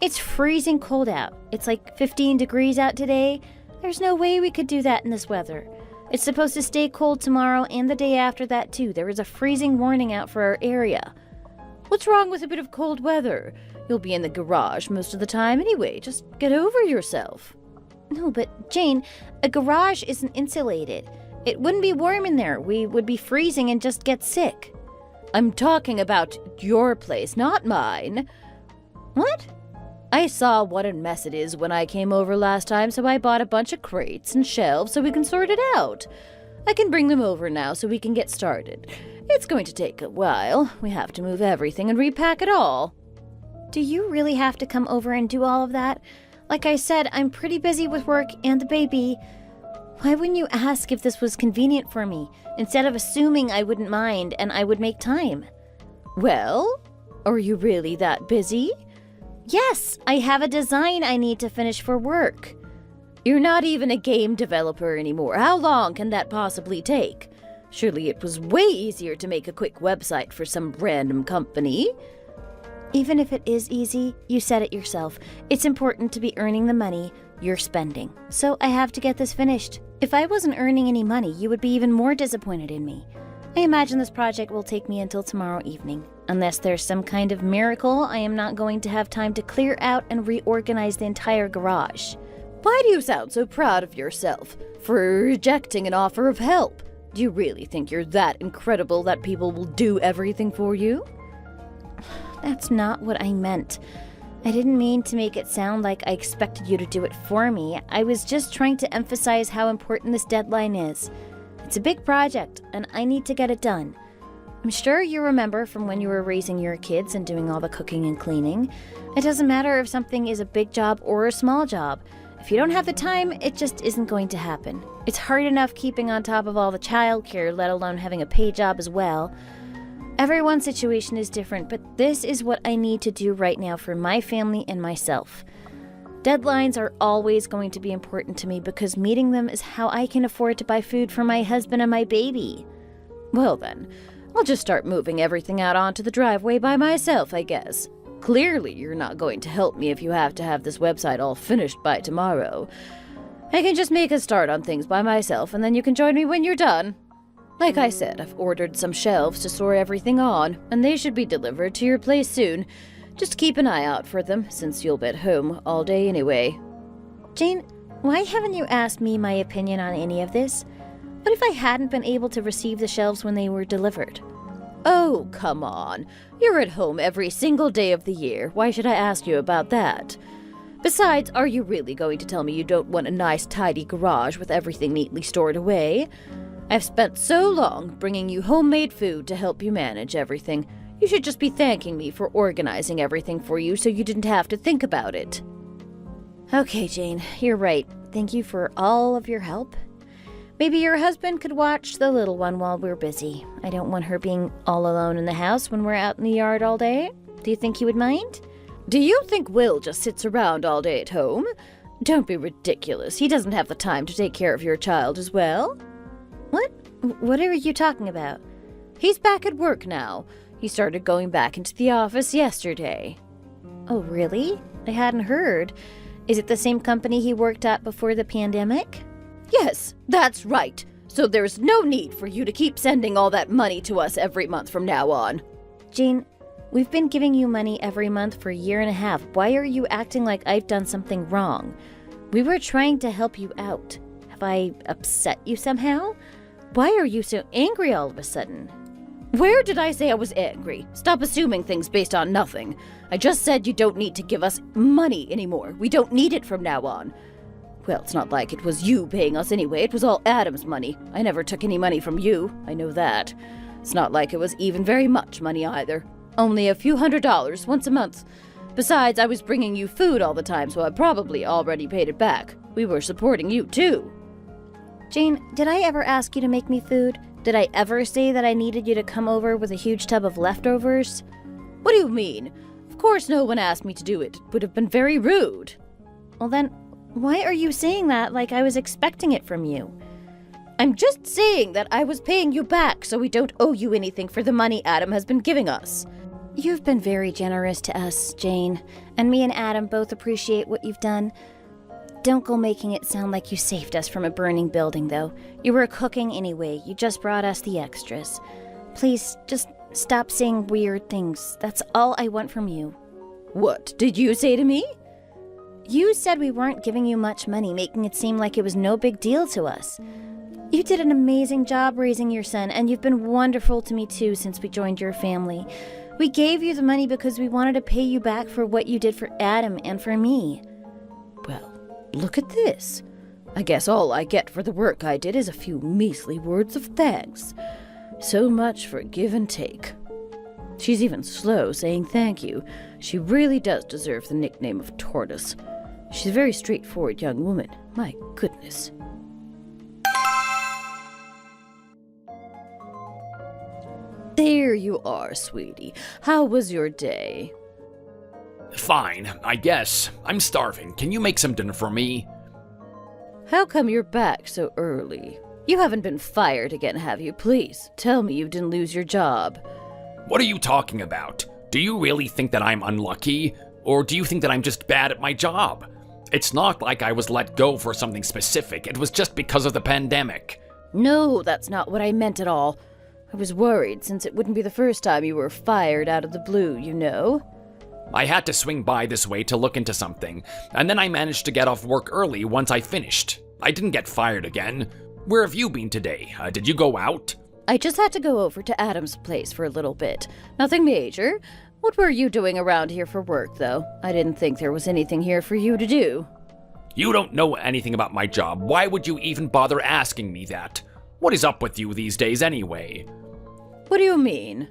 it's freezing cold out. It's like 15 degrees out today. There's no way we could do that in this weather. It's supposed to stay cold tomorrow and the day after that, too. There is a freezing warning out for our area. What's wrong with a bit of cold weather? You'll be in the garage most of the time anyway. Just get over yourself. No, but Jane, a garage isn't insulated. It wouldn't be warm in there. We would be freezing and just get sick. I'm talking about your place, not mine. What? I saw what a mess it is when I came over last time, so I bought a bunch of crates and shelves so we can sort it out. I can bring them over now so we can get started. It's going to take a while. We have to move everything and repack it all. Do you really have to come over and do all of that? Like I said, I'm pretty busy with work and the baby. Why wouldn't you ask if this was convenient for me, instead of assuming I wouldn't mind and I would make time? Well, are you really that busy? Yes, I have a design I need to finish for work. You're not even a game developer anymore. How long can that possibly take? Surely it was way easier to make a quick website for some random company. Even if it is easy, you said it yourself. It's important to be earning the money you're spending. So I have to get this finished. If I wasn't earning any money, you would be even more disappointed in me. I imagine this project will take me until tomorrow evening. Unless there's some kind of miracle, I am not going to have time to clear out and reorganize the entire garage. Why do you sound so proud of yourself for rejecting an offer of help? Do you really think you're that incredible that people will do everything for you? That's not what I meant. I didn't mean to make it sound like I expected you to do it for me. I was just trying to emphasize how important this deadline is. It's a big project, and I need to get it done. I'm sure you remember from when you were raising your kids and doing all the cooking and cleaning. It doesn't matter if something is a big job or a small job. If you don't have the time, it just isn't going to happen. It's hard enough keeping on top of all the childcare, let alone having a paid job as well. Everyone's situation is different, but this is what I need to do right now for my family and myself. Deadlines are always going to be important to me because meeting them is how I can afford to buy food for my husband and my baby. Well then, I'll just start moving everything out onto the driveway by myself, I guess. Clearly, you're not going to help me if you have to have this website all finished by tomorrow. I can just make a start on things by myself, and then you can join me when you're done. Like I said, I've ordered some shelves to store everything on, and they should be delivered to your place soon. Just keep an eye out for them, since you'll be at home all day anyway. Jane, why haven't you asked me my opinion on any of this? What if I hadn't been able to receive the shelves when they were delivered? Oh, come on. You're at home every single day of the year. Why should I ask you about that? Besides, are you really going to tell me you don't want a nice, tidy garage with everything neatly stored away? I've spent so long bringing you homemade food to help you manage everything. You should just be thanking me for organizing everything for you so you didn't have to think about it. Okay, Jane, you're right. Thank you for all of your help. Maybe your husband could watch the little one while we're busy. I don't want her being all alone in the house when we're out in the yard all day. Do you think he would mind? Do you think Will just sits around all day at home? Don't be ridiculous. He doesn't have the time to take care of your child as well. What? What are you talking about? He's back at work now. He started going back into the office yesterday. Oh, really? I hadn't heard. Is it the same company he worked at before the pandemic? Yes, that's right. So there's no need for you to keep sending all that money to us every month from now on. Jane, we've been giving you money every month for a year and a half. Why are you acting like I've done something wrong? We were trying to help you out. Have I upset you somehow? Why are you so angry all of a sudden? Where did I say I was angry? Stop assuming things based on nothing. I just said you don't need to give us money anymore. We don't need it from now on. Well, it's not like it was you paying us anyway. It was all Adam's money. I never took any money from you. I know that. It's not like it was even very much money either. Only a few $100s once a month. Besides, I was bringing you food all the time, so I probably already paid it back. We were supporting you, too. Jane, did I ever ask you to make me food? Did I ever say that I needed you to come over with a huge tub of leftovers? What do you mean? Of course no one asked me to do it. It would have been very rude. Well then, why are you saying that like I was expecting it from you? I'm just saying that I was paying you back so we don't owe you anything for the money Adam has been giving us. You've been very generous to us, Jane, and me and Adam both appreciate what you've done. Don't go making it sound like you saved us from a burning building, though. You were cooking anyway. You just brought us the extras. Please, just stop saying weird things. That's all I want from you. What did you say to me? You said we weren't giving you much money, making it seem like it was no big deal to us. You did an amazing job raising your son, and you've been wonderful to me too since we joined your family. We gave you the money because we wanted to pay you back for what you did for Adam and for me. Well, look at this. I guess all I get for the work I did is a few measly words of thanks. So much for give and take. She's even slow saying thank you. She really does deserve the nickname of Tortoise. She's a very straightforward young woman. My goodness. There you are, sweetie. How was your day? Fine, I guess. I'm starving. Can you make some dinner for me? How come you're back so early? You haven't been fired again, have you? Please, tell me you didn't lose your job. What are you talking about? Do you really think that I'm unlucky? Or do you think that I'm just bad at my job? It's not like I was let go for something specific. It was just because of the pandemic. No, that's not what I meant at all. I was worried since it wouldn't be the first time you were fired out of the blue, you know? I had to swing by this way to look into something, and then I managed to get off work early once I finished. I didn't get fired again. Where have you been today? Did you go out? I just had to go over to Adam's place for a little bit. Nothing major. What were you doing around here for work, though? I didn't think there was anything here for you to do. You don't know anything about my job. Why would you even bother asking me that? What is up with you these days anyway? What do you mean?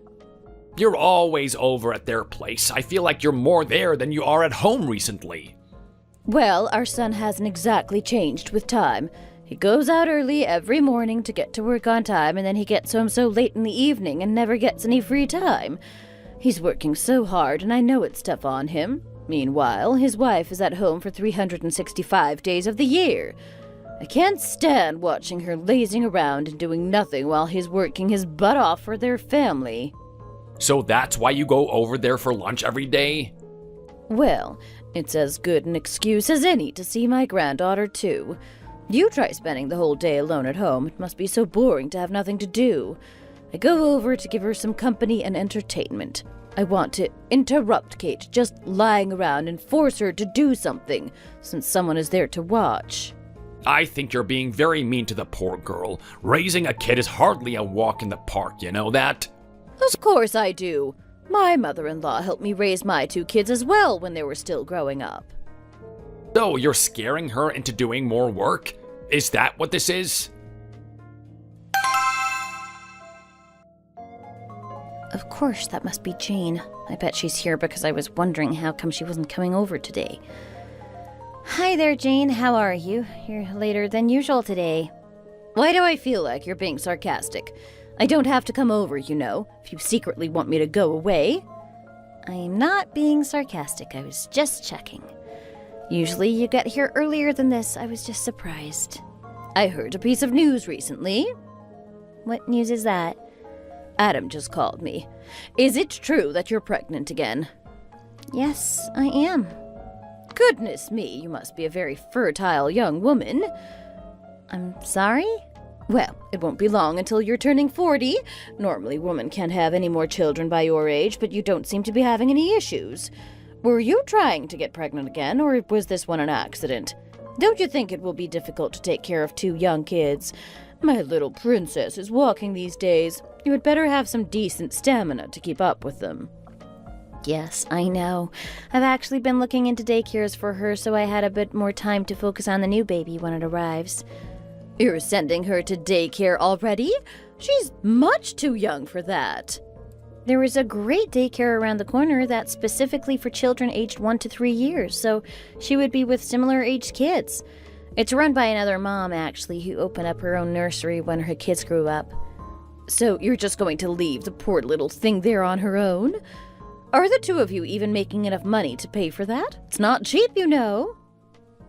You're always over at their place. I feel like you're more there than you are at home recently. Well, our son hasn't exactly changed with time. He goes out early every morning to get to work on time, and then he gets home so late in the evening and never gets any free time. He's working so hard, and I know it's tough on him. Meanwhile, his wife is at home for 365 days of the year. I can't stand watching her lazing around and doing nothing while he's working his butt off for their family. So that's why you go over there for lunch every day? Well, it's as good an excuse as any to see my granddaughter, too. You try spending the whole day alone at home. It must be so boring to have nothing to do. I go over to give her some company and entertainment. I want to interrupt Kate just lying around and force her to do something, since someone is there to watch. I think you're being very mean to the poor girl. Raising a kid is hardly a walk in the park, you know that? Of course I do. My mother-in-law helped me raise my 2 kids as well when they were still growing up. So you're scaring her into doing more work? Is that what this is? Of course, that must be Jane. I bet she's here because I was wondering how come she wasn't coming over today. Hi there, Jane. How are you? You're later than usual today. Why do I feel like you're being sarcastic? I don't have to come over, you know, if you secretly want me to go away. I am not being sarcastic. I was just checking. Usually you get here earlier than this. I was just surprised. I heard a piece of news recently. What news is that? Adam just called me. Is it true that you're pregnant again? Yes, I am. Goodness me, you must be a very fertile young woman. I'm sorry? Well, it won't be long until you're turning 40. Normally, women can't have any more children by your age, but you don't seem to be having any issues. Were you trying to get pregnant again, or was this one an accident? Don't you think it will be difficult to take care of 2 young kids? My little princess is walking these days. You had better have some decent stamina to keep up with them. Yes, I know. I've actually been looking into daycares for her, so I had a bit more time to focus on the new baby when it arrives. You're sending her to daycare already? She's much too young for that. There is a great daycare around the corner that's specifically for children aged 1 to 3 years, so she would be with similar-aged kids. It's run by another mom, actually, who opened up her own nursery when her kids grew up. So you're just going to leave the poor little thing there on her own? Are the 2 of you even making enough money to pay for that? It's not cheap, you know.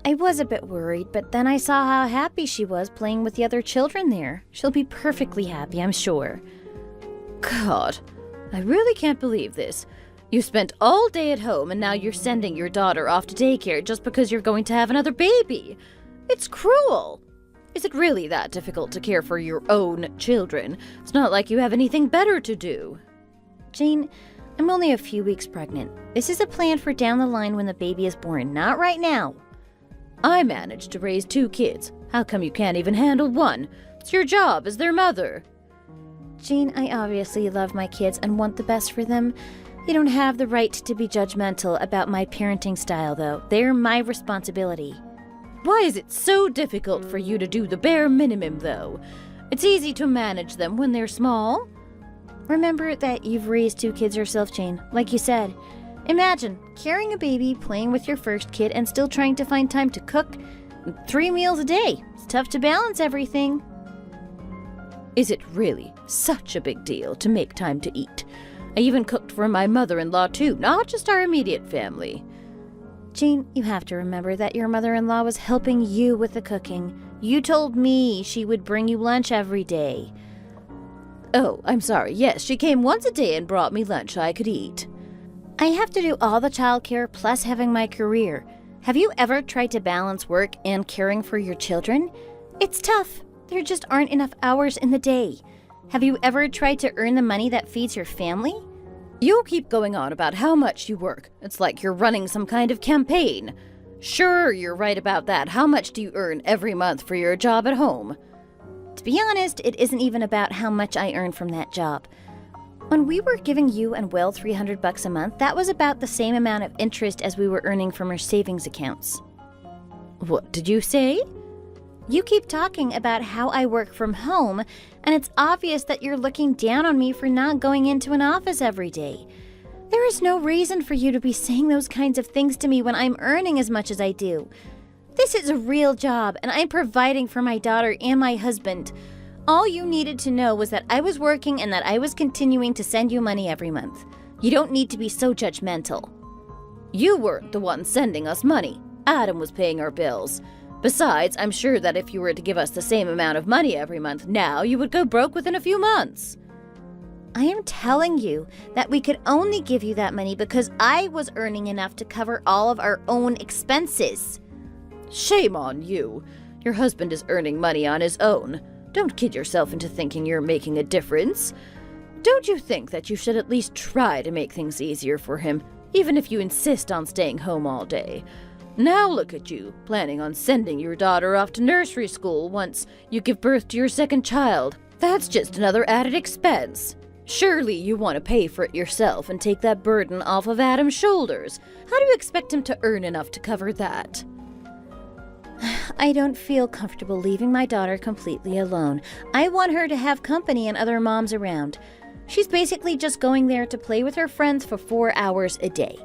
I was a bit worried, but then I saw how happy she was playing with the other children there. She'll be perfectly happy, I'm sure. God, I really can't believe this. You spent all day at home and now you're sending your daughter off to daycare just because you're going to have another baby. It's cruel. Is it really that difficult to care for your own children? It's not like you have anything better to do. Jane, I'm only a few weeks pregnant. This is a plan for down the line when the baby is born, not right now. I managed to raise 2 kids. How come you can't even handle one? It's your job as their mother. Jean, I obviously love my kids and want the best for them. You don't have the right to be judgmental about my parenting style, though. They're my responsibility. Why is it so difficult for you to do the bare minimum, though? It's easy to manage them when they're small. Remember that you've raised 2 kids yourself, Jane, like you said. Imagine carrying a baby, playing with your first kid, and still trying to find time to cook 3 meals a day. It's tough to balance everything. Is it really such a big deal to make time to eat? I even cooked for my mother-in-law too, not just our immediate family. Jane, you have to remember that your mother-in-law was helping you with the cooking. You told me she would bring you lunch every day. Oh, I'm sorry. Yes, she came once a day and brought me lunch I could eat. I have to do all the childcare plus having my career. Have you ever tried to balance work and caring for your children? It's tough. There just aren't enough hours in the day. Have you ever tried to earn the money that feeds your family? You keep going on about how much you work. It's like you're running some kind of campaign. Sure, you're right about that. How much do you earn every month for your job at home? To be honest, it isn't even about how much I earn from that job. When we were giving you and Will $300 a month, that was about the same amount of interest as we were earning from our savings accounts. What did you say? You keep talking about how I work from home, and it's obvious that you're looking down on me for not going into an office every day. There is no reason for you to be saying those kinds of things to me when I'm earning as much as I do. This is a real job, and I'm providing for my daughter and my husband. All you needed to know was that I was working and that I was continuing to send you money every month. You don't need to be so judgmental. You weren't the one sending us money. Adam was paying our bills. Besides, I'm sure that if you were to give us the same amount of money every month now, you would go broke within a few months. I am telling you that we could only give you that money because I was earning enough to cover all of our own expenses. Shame on you. Your husband is earning money on his own. Don't kid yourself into thinking you're making a difference. Don't you think that you should at least try to make things easier for him, even if you insist on staying home all day? Now look at you, planning on sending your daughter off to nursery school once you give birth to your second child. That's just another added expense. Surely you want to pay for it yourself and take that burden off of Adam's shoulders. How do you expect him to earn enough to cover that? I don't feel comfortable leaving my daughter completely alone. I want her to have company and other moms around. She's basically just going there to play with her friends for 4 hours a day.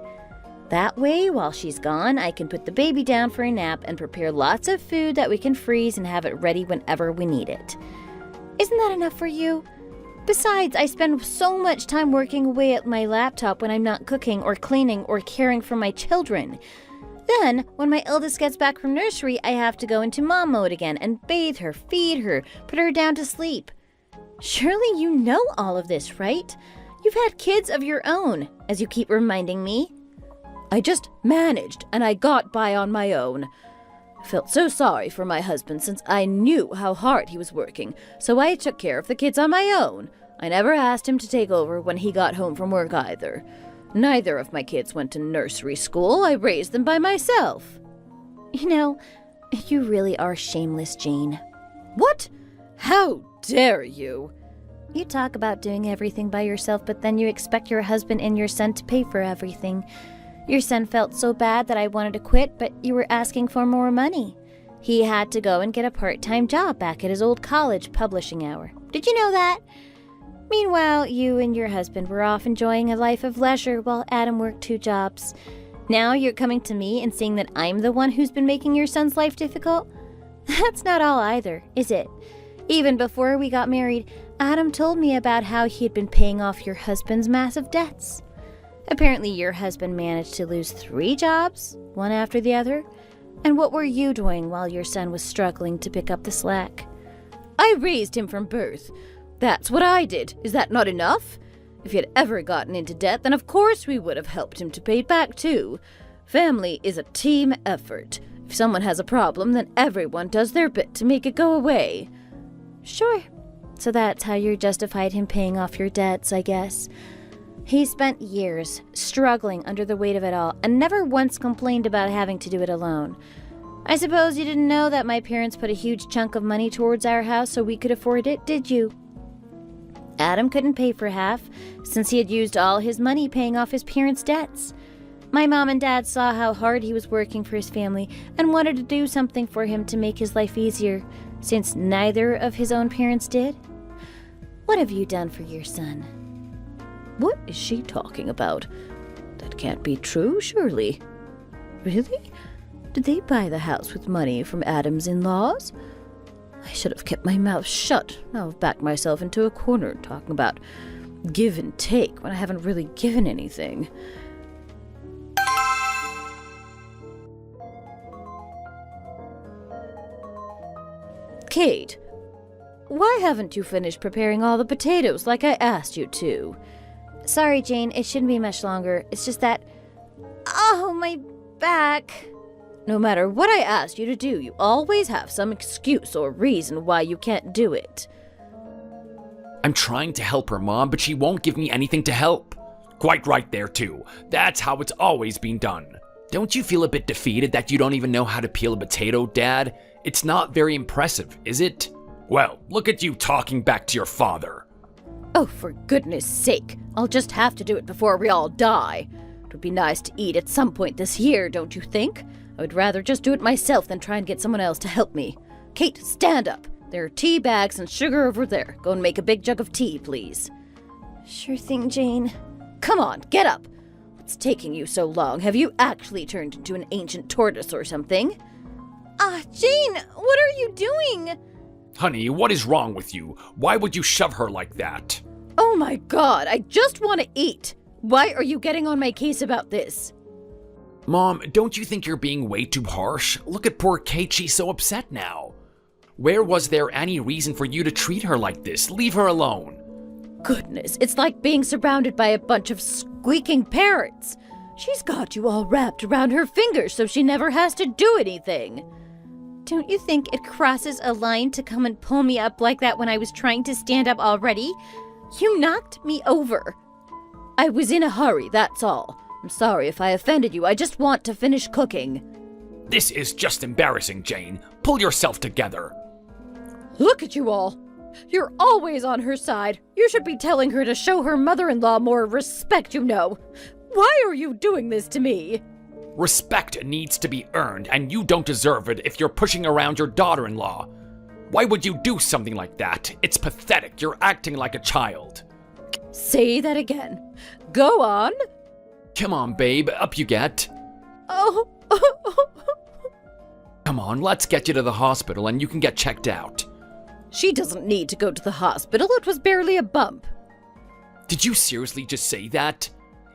That way, while she's gone, I can put the baby down for a nap and prepare lots of food that we can freeze and have it ready whenever we need it. Isn't that enough for you? Besides, I spend so much time working away at my laptop when I'm not cooking or cleaning or caring for my children. Then, when my eldest gets back from nursery, I have to go into mom mode again and bathe her, feed her, put her down to sleep. Surely you know all of this, right? You've had kids of your own, as you keep reminding me. I just managed, and I got by on my own. I felt so sorry for my husband since I knew how hard he was working, so I took care of the kids on my own. I never asked him to take over when he got home from work either. Neither of my kids went to nursery school. I raised them by myself. You know, you really are shameless, Jane. What? How dare you? You talk about doing everything by yourself, but then you expect your husband and your son to pay for everything. Your son felt so bad that I wanted to quit, but you were asking for more money. He had to go and get a part-time job back at his old college publishing hour. Did you know that? Meanwhile, you and your husband were off enjoying a life of leisure while Adam worked 2 jobs. Now you're coming to me and saying that I'm the one who's been making your son's life difficult? That's not all either, is it? Even before we got married, Adam told me about how he had been paying off your husband's massive debts. Apparently your husband managed to lose 3 jobs, one after the other. And what were you doing while your son was struggling to pick up the slack? I raised him from birth. That's what I did. Is that not enough? If he had ever gotten into debt, then of course we would have helped him to pay it back too. Family is a team effort. If someone has a problem, then everyone does their bit to make it go away. Sure. So that's how you justified him paying off your debts, I guess. He spent years struggling under the weight of it all and never once complained about having to do it alone. I suppose you didn't know that my parents put a huge chunk of money towards our house so we could afford it, did you? Adam couldn't pay for half, since he had used all his money paying off his parents' debts. My mom and dad saw how hard he was working for his family and wanted to do something for him to make his life easier, since neither of his own parents did. What have you done for your son? What is she talking about? That can't be true, surely. Really? Did they buy the house with money from Adam's in-laws? I should have kept my mouth shut. Now I've backed myself into a corner talking about give and take when I haven't really given anything. Kate, why haven't you finished preparing all the potatoes like I asked you to? Sorry, Jane, it shouldn't be much longer. It's just that... Oh, my back. No matter what I asked you to do, you always have some excuse or reason why you can't do it. I'm trying to help her, Mom, but she won't give me anything to help. Quite right there, too. That's how it's always been done. Don't you feel a bit defeated that you don't even know how to peel a potato, Dad? It's not very impressive, is it? Well, look at you talking back to your father. Oh, for goodness sake. I'll just have to do it before we all die. It would be nice to eat at some point this year, don't you think? I would rather just do it myself than try and get someone else to help me. Kate, stand up. There are tea bags and sugar over there. Go and make a big jug of tea, please. Sure thing, Jane. Come on, get up. What's taking you so long? Have you actually turned into an ancient tortoise or something? Jane, what are you doing? Honey, what is wrong with you? Why would you shove her like that? Oh my God, I just want to eat. Why are you getting on my case about this? Mom, don't you think you're being way too harsh? Look at poor Kate, she's so upset now. Where was there any reason for you to treat her like this? Leave her alone. Goodness, it's like being surrounded by a bunch of squeaking parrots. She's got you all wrapped around her fingers so she never has to do anything. Don't you think it crosses a line to come and pull me up like that when I was trying to stand up already? You knocked me over. I was in a hurry, that's all. I'm sorry if I offended you. I just want to finish cooking. This is just embarrassing, Jane. Pull yourself together. Look at you all. You're always on her side. You should be telling her to show her mother-in-law more respect, you know. Why are you doing this to me? Respect needs to be earned, and you don't deserve it if you're pushing around your daughter-in-law. Why would you do something like that? It's pathetic. You're acting like a child. Say that again. Go on. Come on, babe. Up you get. Oh. Come on, let's get you to the hospital and you can get checked out. She doesn't need to go to the hospital. It was barely a bump. Did you seriously just say that?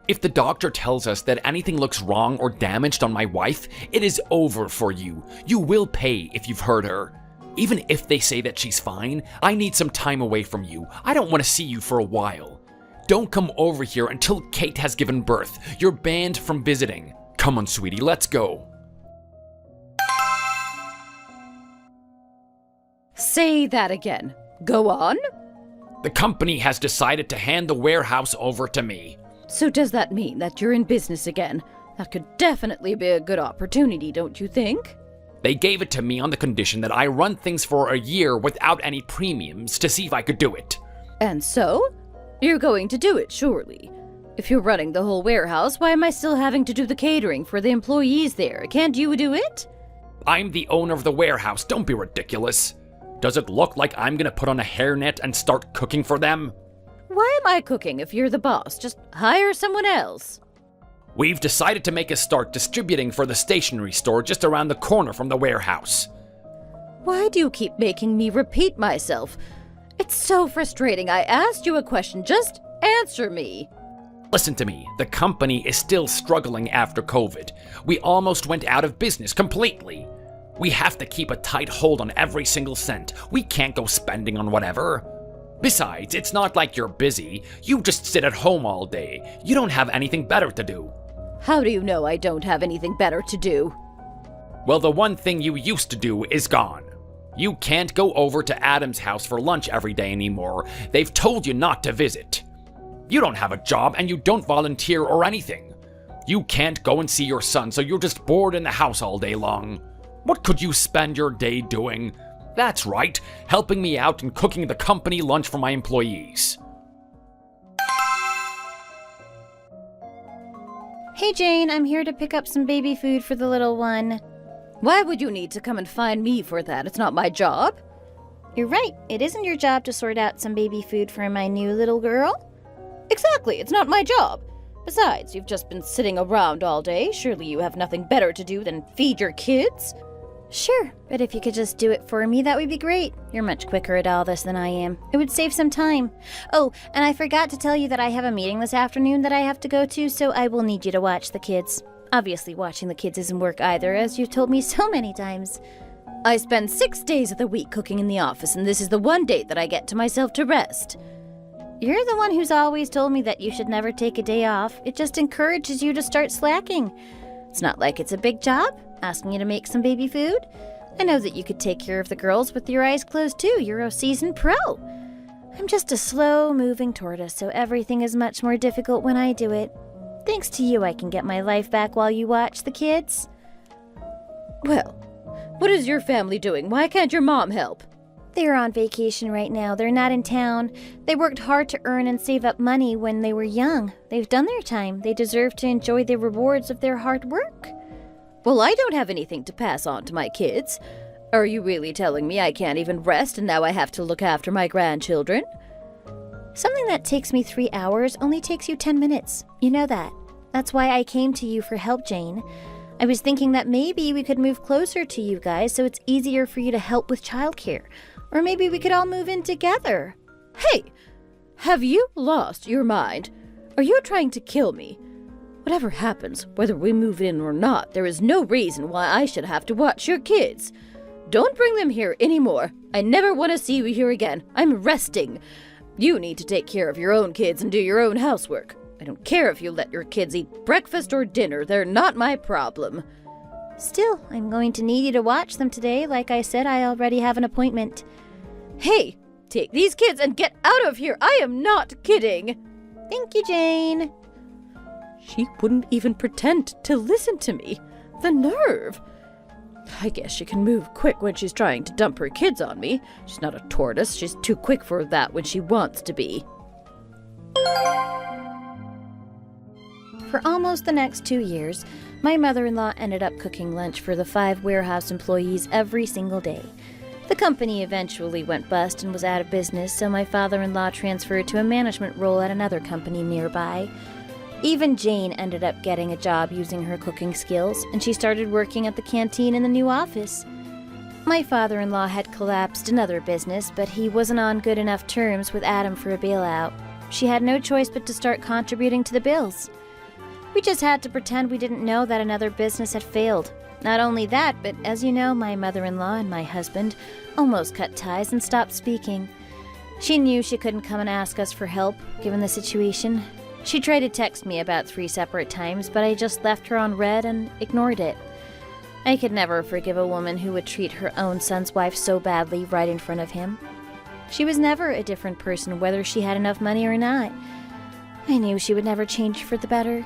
If the doctor tells us that anything looks wrong or damaged on my wife, it is over for you. You will pay if you've hurt her. Even if they say that she's fine, I need some time away from you. I don't want to see you for a while. Don't come over here until Kate has given birth. You're banned from visiting. Come on, sweetie, let's go. Say that again. Go on. The company has decided to hand the warehouse over to me. So does that mean that you're in business again? That could definitely be a good opportunity, don't you think? They gave it to me on the condition that I run things for a year without any premiums to see if I could do it. And so? You're going to do it, surely. If you're running the whole warehouse, why am I still having to do the catering for the employees there? Can't you do it? I'm the owner of the warehouse, don't be ridiculous. Does it look like I'm gonna put on a hairnet and start cooking for them? Why am I cooking if you're the boss? Just hire someone else. We've decided to make a start distributing for the stationery store just around the corner from the warehouse. Why do you keep making me repeat myself? It's so frustrating. I asked you a question. Just answer me. Listen to me. The company is still struggling after COVID. We almost went out of business completely. We have to keep a tight hold on every single cent. We can't go spending on whatever. Besides, it's not like you're busy. You just sit at home all day. You don't have anything better to do. How do you know I don't have anything better to do? Well, the one thing you used to do is gone. You can't go over to Adam's house for lunch every day anymore. They've told you not to visit. You don't have a job and you don't volunteer or anything. You can't go and see your son, so you're just bored in the house all day long. What could you spend your day doing? That's right, helping me out and cooking the company lunch for my employees. Hey Jane, I'm here to pick up some baby food for the little one. Why would you need to come and find me for that? It's not my job. You're right, it isn't your job to sort out some baby food for my new little girl. Exactly, it's not my job. Besides, you've just been sitting around all day. Surely you have nothing better to do than feed your kids? Sure, but if you could just do it for me, that would be great. You're much quicker at all this than I am. It would save some time. Oh, and I forgot to tell you that I have a meeting this afternoon that I have to go to, so I will need you to watch the kids. Obviously, watching the kids isn't work either, as you've told me so many times. I spend 6 days of the week cooking in the office, and this is the one day that I get to myself to rest. You're the one who's always told me that you should never take a day off. It just encourages you to start slacking. It's not like it's a big job, asking you to make some baby food. I know that you could take care of the girls with your eyes closed too. You're a seasoned pro. I'm just a slow-moving tortoise, so everything is much more difficult when I do it. Thanks to you, I can get my life back while you watch the kids. Well, what is your family doing? Why can't your mom help? They're on vacation right now. They're not in town. They worked hard to earn and save up money when they were young. They've done their time. They deserve to enjoy the rewards of their hard work. Well, I don't have anything to pass on to my kids. Are you really telling me I can't even rest and now I have to look after my grandchildren? Something that takes me 3 hours only takes you 10 minutes. You know that. That's why I came to you for help, Jane. I was thinking that maybe we could move closer to you guys so it's easier for you to help with childcare. Or maybe we could all move in together. Hey, have you lost your mind? Are you trying to kill me? Whatever happens, whether we move in or not, there is no reason why I should have to watch your kids. Don't bring them here anymore. I never want to see you here again. I'm resting. You need to take care of your own kids and do your own housework. I don't care if you let your kids eat breakfast or dinner. They're not my problem. Still, I'm going to need you to watch them today. Like I said, I already have an appointment. Hey, take these kids and get out of here. I am not kidding. Thank you, Jane. She wouldn't even pretend to listen to me. The nerve. I guess she can move quick when she's trying to dump her kids on me. She's not a tortoise. She's too quick for that when she wants to be. For almost the next 2 years, my mother-in-law ended up cooking lunch for the 5 warehouse employees every single day. The company eventually went bust and was out of business, so my father-in-law transferred to a management role at another company nearby. Even Jane ended up getting a job using her cooking skills, and she started working at the canteen in the new office. My father-in-law had collapsed another business, but he wasn't on good enough terms with Adam for a bailout. She had no choice but to start contributing to the bills. We just had to pretend we didn't know that another business had failed. Not only that, but as you know, my mother-in-law and my husband almost cut ties and stopped speaking. She knew she couldn't come and ask us for help, given the situation. She tried to text me about 3 separate times, but I just left her on red and ignored it. I could never forgive a woman who would treat her own son's wife so badly right in front of him. She was never a different person whether she had enough money or not. I knew she would never change for the better.